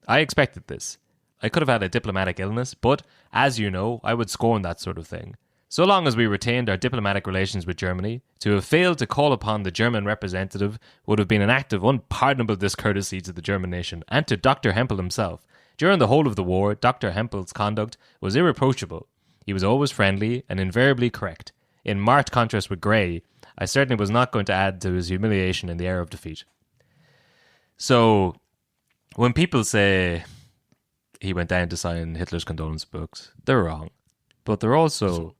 I expected this. I could have had a diplomatic illness, but, as you know, I would scorn that sort of thing. So long as we retained our diplomatic relations with Germany, to have failed to call upon the German representative would have been an act of unpardonable discourtesy to the German nation and to Dr. Hempel himself. During the whole of the war, Dr. Hempel's conduct was irreproachable. He was always friendly and invariably correct. In marked contrast with Gray, I certainly was not going to add to his humiliation in the air of defeat. So, when people say he went down to sign Hitler's condolence books, they're wrong. But they're also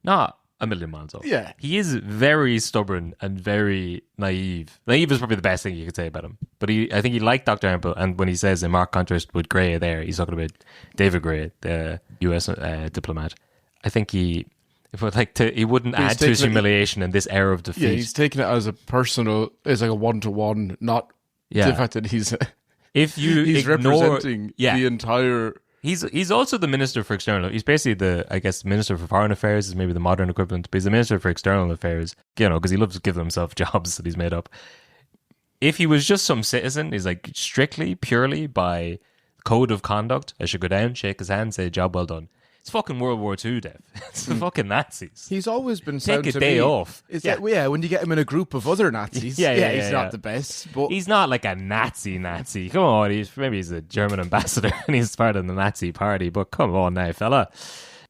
not a million miles off. Yeah. He is very stubborn and very naive. Naive is probably the best thing you could say about him. But I think he liked Dr. Hempel, and when he says in marked contrast with Gray there, he's talking about David Gray, the US diplomat. I think he wouldn't add to his humiliation in this era of defeat. Yeah, he's taking it as a personal, it's like a one-to-one, not the fact that he's he's representing the entire. He's also the Minister for External. He's basically Minister for Foreign Affairs is maybe the modern equivalent, but he's the Minister for External Affairs, because he loves giving himself jobs that he's made up. If he was just some citizen, he's like strictly, purely by code of conduct, I should go down, shake his hand, say job well done. It's fucking World War II, Dev. It's the fucking Nazis. He's always been sound Take a to day me. off. When you get him in a group of other Nazis, he's not the best. But he's not like a Nazi. Come on, maybe he's a German ambassador and he's part of the Nazi party. But come on now, fella.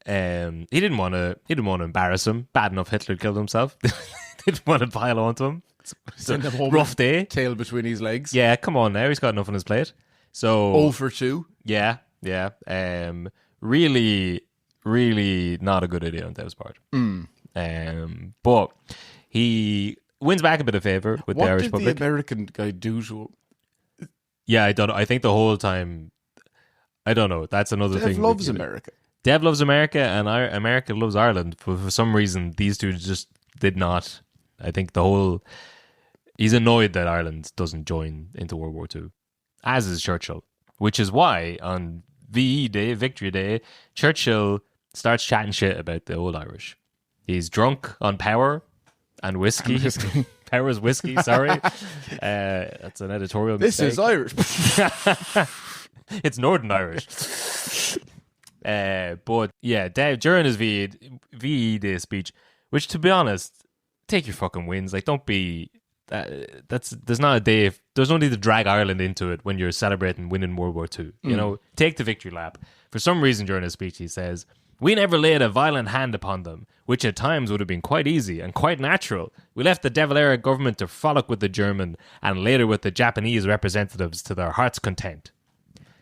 He didn't want to embarrass him. Bad enough Hitler killed himself. Didn't want to pile onto him. Send him home rough day. Tail between his legs. Yeah, come on now. He's got enough on his plate. So 0 for 2. Yeah. Really, really not a good idea on Dev's part. But he wins back a bit of favour with the Irish public. What did the American guy do to him? Yeah, I don't know. I think the whole time, I don't know. That's another thing. Dev loves America. Dev loves America, and America loves Ireland. But for some reason, these two just did not. I think he's annoyed that Ireland doesn't join into World War II, as is Churchill. Which is why on VE Day, Victory Day, Churchill starts chatting shit about the old Irish. He's drunk on power and whiskey. Power's whiskey, sorry. That's an editorial mistake. This is Irish. It's Northern Irish. But yeah, during his VE Day speech, which to be honest, take your fucking wins. Like, don't be... there's not a day. There's no need to drag Ireland into it when you're celebrating winning World War II. You know, take the victory lap. For some reason during his speech, he says, "We never laid a violent hand upon them, which at times would have been quite easy and quite natural. We left the De Valera government to frolic with the German and later with the Japanese representatives to their heart's content."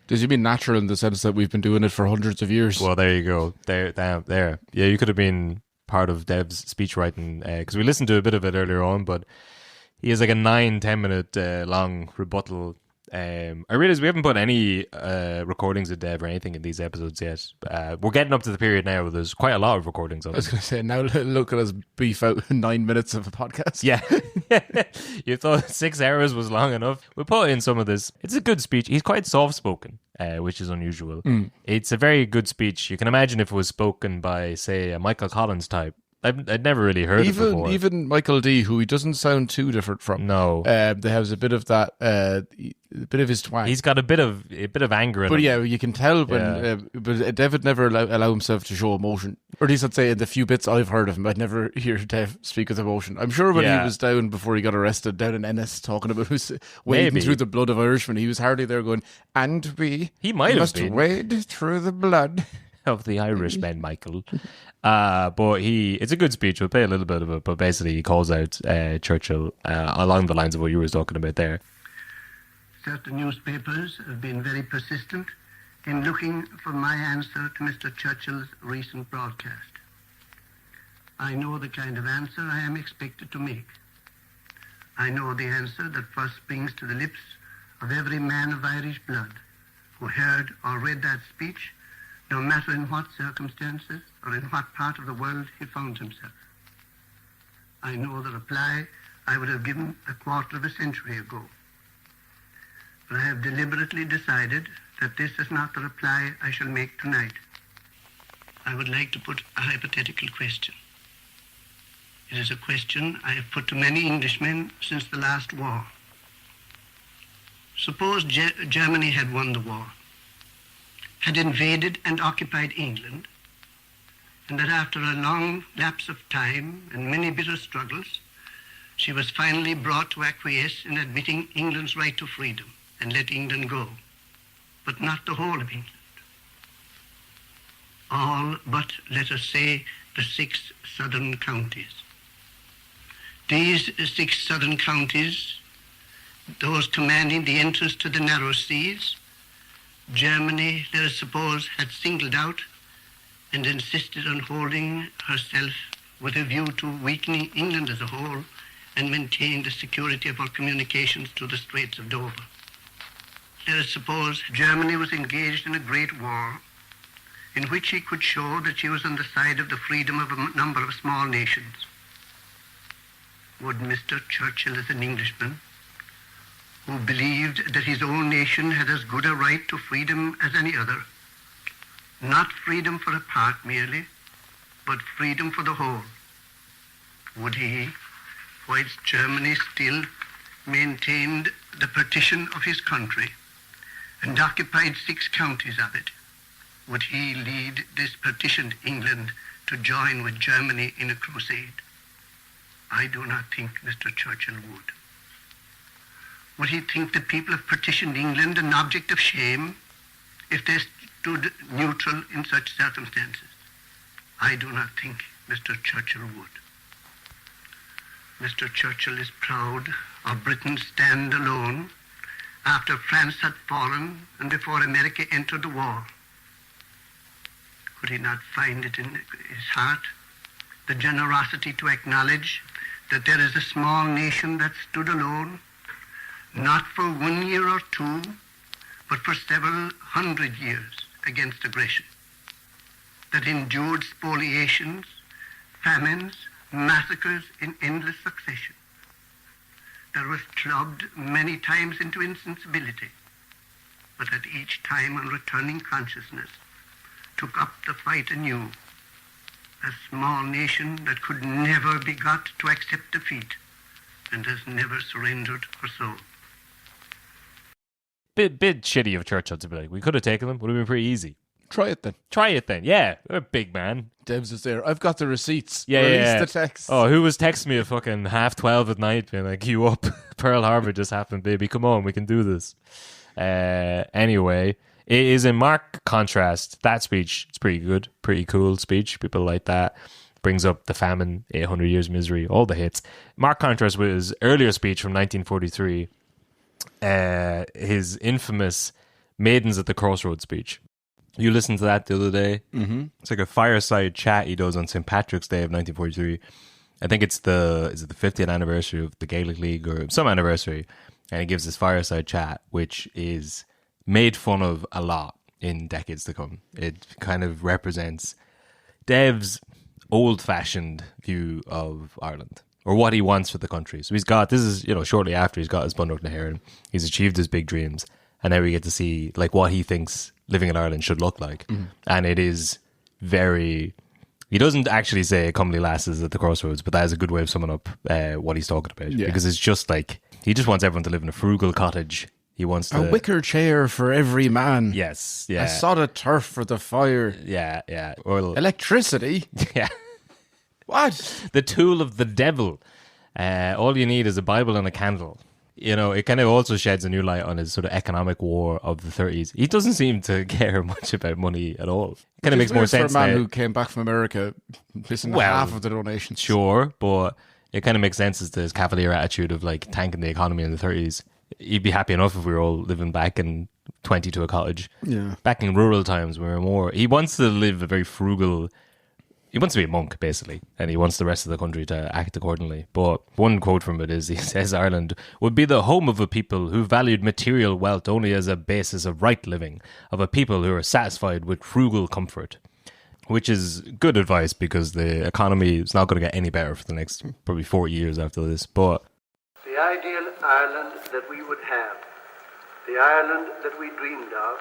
Does you mean natural in the sense that we've been doing it for hundreds of years? Well, there you go. There. Yeah, you could have been part of Dev's speech writing because we listened to a bit of it earlier on, but he has like a 9-10 minute long rebuttal. I realize we haven't put any recordings of Dev or anything in these episodes yet. We're getting up to the period now where there's quite a lot of recordings of it. I was going to say, now look at us beef out 9 minutes of a podcast. Yeah. You thought 6 hours was long enough. We'll put in some of this. It's a good speech. He's quite soft-spoken, which is unusual. It's a very good speech. You can imagine if it was spoken by, say, a Michael Collins type. I'd never really heard it before. Even Michael D, who he doesn't sound too different from. No, there has a bit of that, a bit of his twang. He's got a bit of anger in him. But yeah, you can tell when. But Dev would never allow himself to show emotion, or at least I'd say in the few bits I've heard of him, I'd never hear Dev speak with emotion. I'm sure when he was down before he got arrested down in Ennis, talking about who's wading through the blood of Irishmen, he was hardly there going, "And he might must have been wade through the blood of the Irishmen, Michael." But it's a good speech. We'll play a little bit of it, but basically he calls out Churchill along the lines of what you were talking about there. Certain newspapers have been very persistent in looking for my answer to Mr. Churchill's recent broadcast. I know the kind of answer I am expected to make. I know the answer that first springs to the lips of every man of Irish blood who heard or read that speech, no matter in what circumstances or in what part of the world he found himself. I know the reply I would have given a quarter of a century ago. But I have deliberately decided that this is not the reply I shall make tonight. I would like to put a hypothetical question. It is a question I have put to many Englishmen since the last war. Suppose Germany had won the war, had invaded and occupied England, and that after a long lapse of time and many bitter struggles, she was finally brought to acquiesce in admitting England's right to freedom and let England go, but not the whole of England. All but, let us say, the 6 southern counties. These 6 southern counties, those commanding the entrance to the narrow seas, Germany, let us suppose, had singled out and insisted on holding herself with a view to weakening England as a whole and maintain the security of our communications to the Straits of Dover. Let us suppose Germany was engaged in a great war in which she could show that she was on the side of the freedom of a number of small nations. Would Mr. Churchill, as an Englishman, who believed that his own nation had as good a right to freedom as any other, not freedom for a part merely, but freedom for the whole, would he, whilst Germany still maintained the partition of his country and occupied 6 counties of it, would he lead this partitioned England to join with Germany in a crusade? I do not think Mr. Churchill would. Would he think the people of partitioned England an object of shame if they stood neutral in such circumstances? I do not think Mr. Churchill would. Mr. Churchill is proud of Britain's stand alone after France had fallen and before America entered the war. Could he not find it in his heart the generosity to acknowledge that there is a small nation that stood alone, not for 1 year or two, but for several hundred years against aggression, that endured spoliations, famines, massacres in endless succession, that was clubbed many times into insensibility, but that each time on returning consciousness took up the fight anew, a small nation that could never be got to accept defeat and has never surrendered or so. Bit shitty of Churchill to be like, we could have taken them, would have been pretty easy. Try it then. Yeah, we're a big man. Devs is there. I've got the receipts. Release the text. Oh, who was texting me at fucking 12:30 at night being like, you up? Pearl Harbor just happened, baby. Come on, we can do this. Anyway, it is in marked contrast. That speech, it's pretty good. Pretty cool speech. People like that. Brings up the famine, 800 years misery, all the hits. Marked contrast with his earlier speech from 1943. His infamous Maidens at the Crossroads speech. You listened to that the other day. Mm-hmm. It's like a fireside chat he does on St. Patrick's Day of 1943. I think it's the 50th anniversary of the Gaelic League or some anniversary, and he gives this fireside chat, which is made fun of a lot in decades to come. It kind of represents Dev's old-fashioned view of Ireland, or what he wants for the country. So this is, shortly after he's got his Bundock na hÉireann, he's achieved his big dreams, and now we get to see like what he thinks living in Ireland should look like. Mm-hmm. And it is very... He doesn't actually say comely lasses at the crossroads, but that is a good way of summing up what he's talking about. Yeah. Because it's just like, he just wants everyone to live in a frugal cottage. He wants a wicker chair for every man. Yes, yeah. A sod of turf for the fire. Yeah. Or electricity. Yeah. What? The tool of the devil. All you need is a Bible and a candle. It kind of also sheds a new light on his sort of economic war of the 30s. He doesn't seem to care much about money at all. It kind of makes more sense for a man now. who came back from America, missing half of the donations. Sure, but it kind of makes sense as to his cavalier attitude of like tanking the economy in the 30s. He'd be happy enough if we were all living back in 20 to a cottage. Yeah. Back in rural times, we were more... He wants to live a very frugal... He wants to be a monk, basically, and he wants the rest of the country to act accordingly. But one quote from it is, he says, Ireland would be the home of a people who valued material wealth only as a basis of right living, of a people who are satisfied with frugal comfort. Which is good advice, because the economy is not going to get any better for the next probably 40 years after this. But the ideal Ireland that we would have, the Ireland that we dreamed of,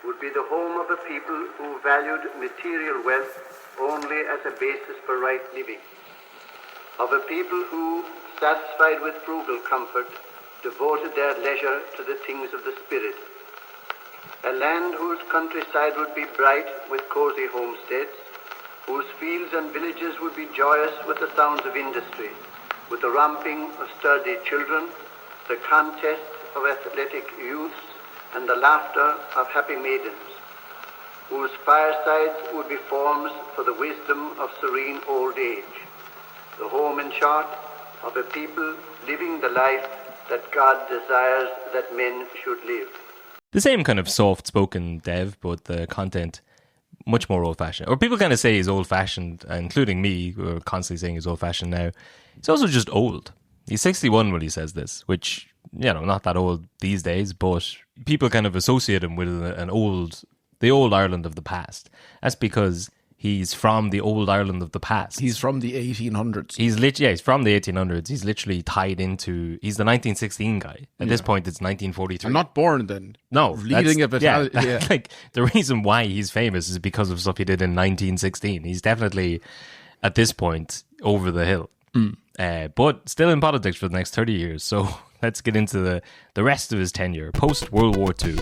would be the home of a people who valued material wealth only as a basis for right living, of a people who, satisfied with frugal comfort, devoted their leisure to the things of the spirit, a land whose countryside would be bright with cosy homesteads, whose fields and villages would be joyous with the sounds of industry, with the romping of sturdy children, the contests of athletic youths, and the laughter of happy maidens, whose firesides would be forms for the wisdom of serene old age. The home, in short, of a people living the life that God desires that men should live. The same kind of soft-spoken Dev, but the content much more old-fashioned. Or people kind of say he's old-fashioned, including me, who are constantly saying he's old-fashioned now. He's also just old. He's 61 when he says this, which, not that old these days, but people kind of associate him with the old Ireland of the past. That's because he's from the old Ireland of the past. He's from the 1800s. He's from the 1800s. He's literally tied into... He's the 1916 guy. At this point, it's 1943. I'm not born then. No. Leading a battalion. Yeah. Like, the reason why he's famous is because of stuff he did in 1916. He's definitely, at this point, over the hill. But still in politics for the next 30 years. So let's get into the rest of his tenure, post-World War II.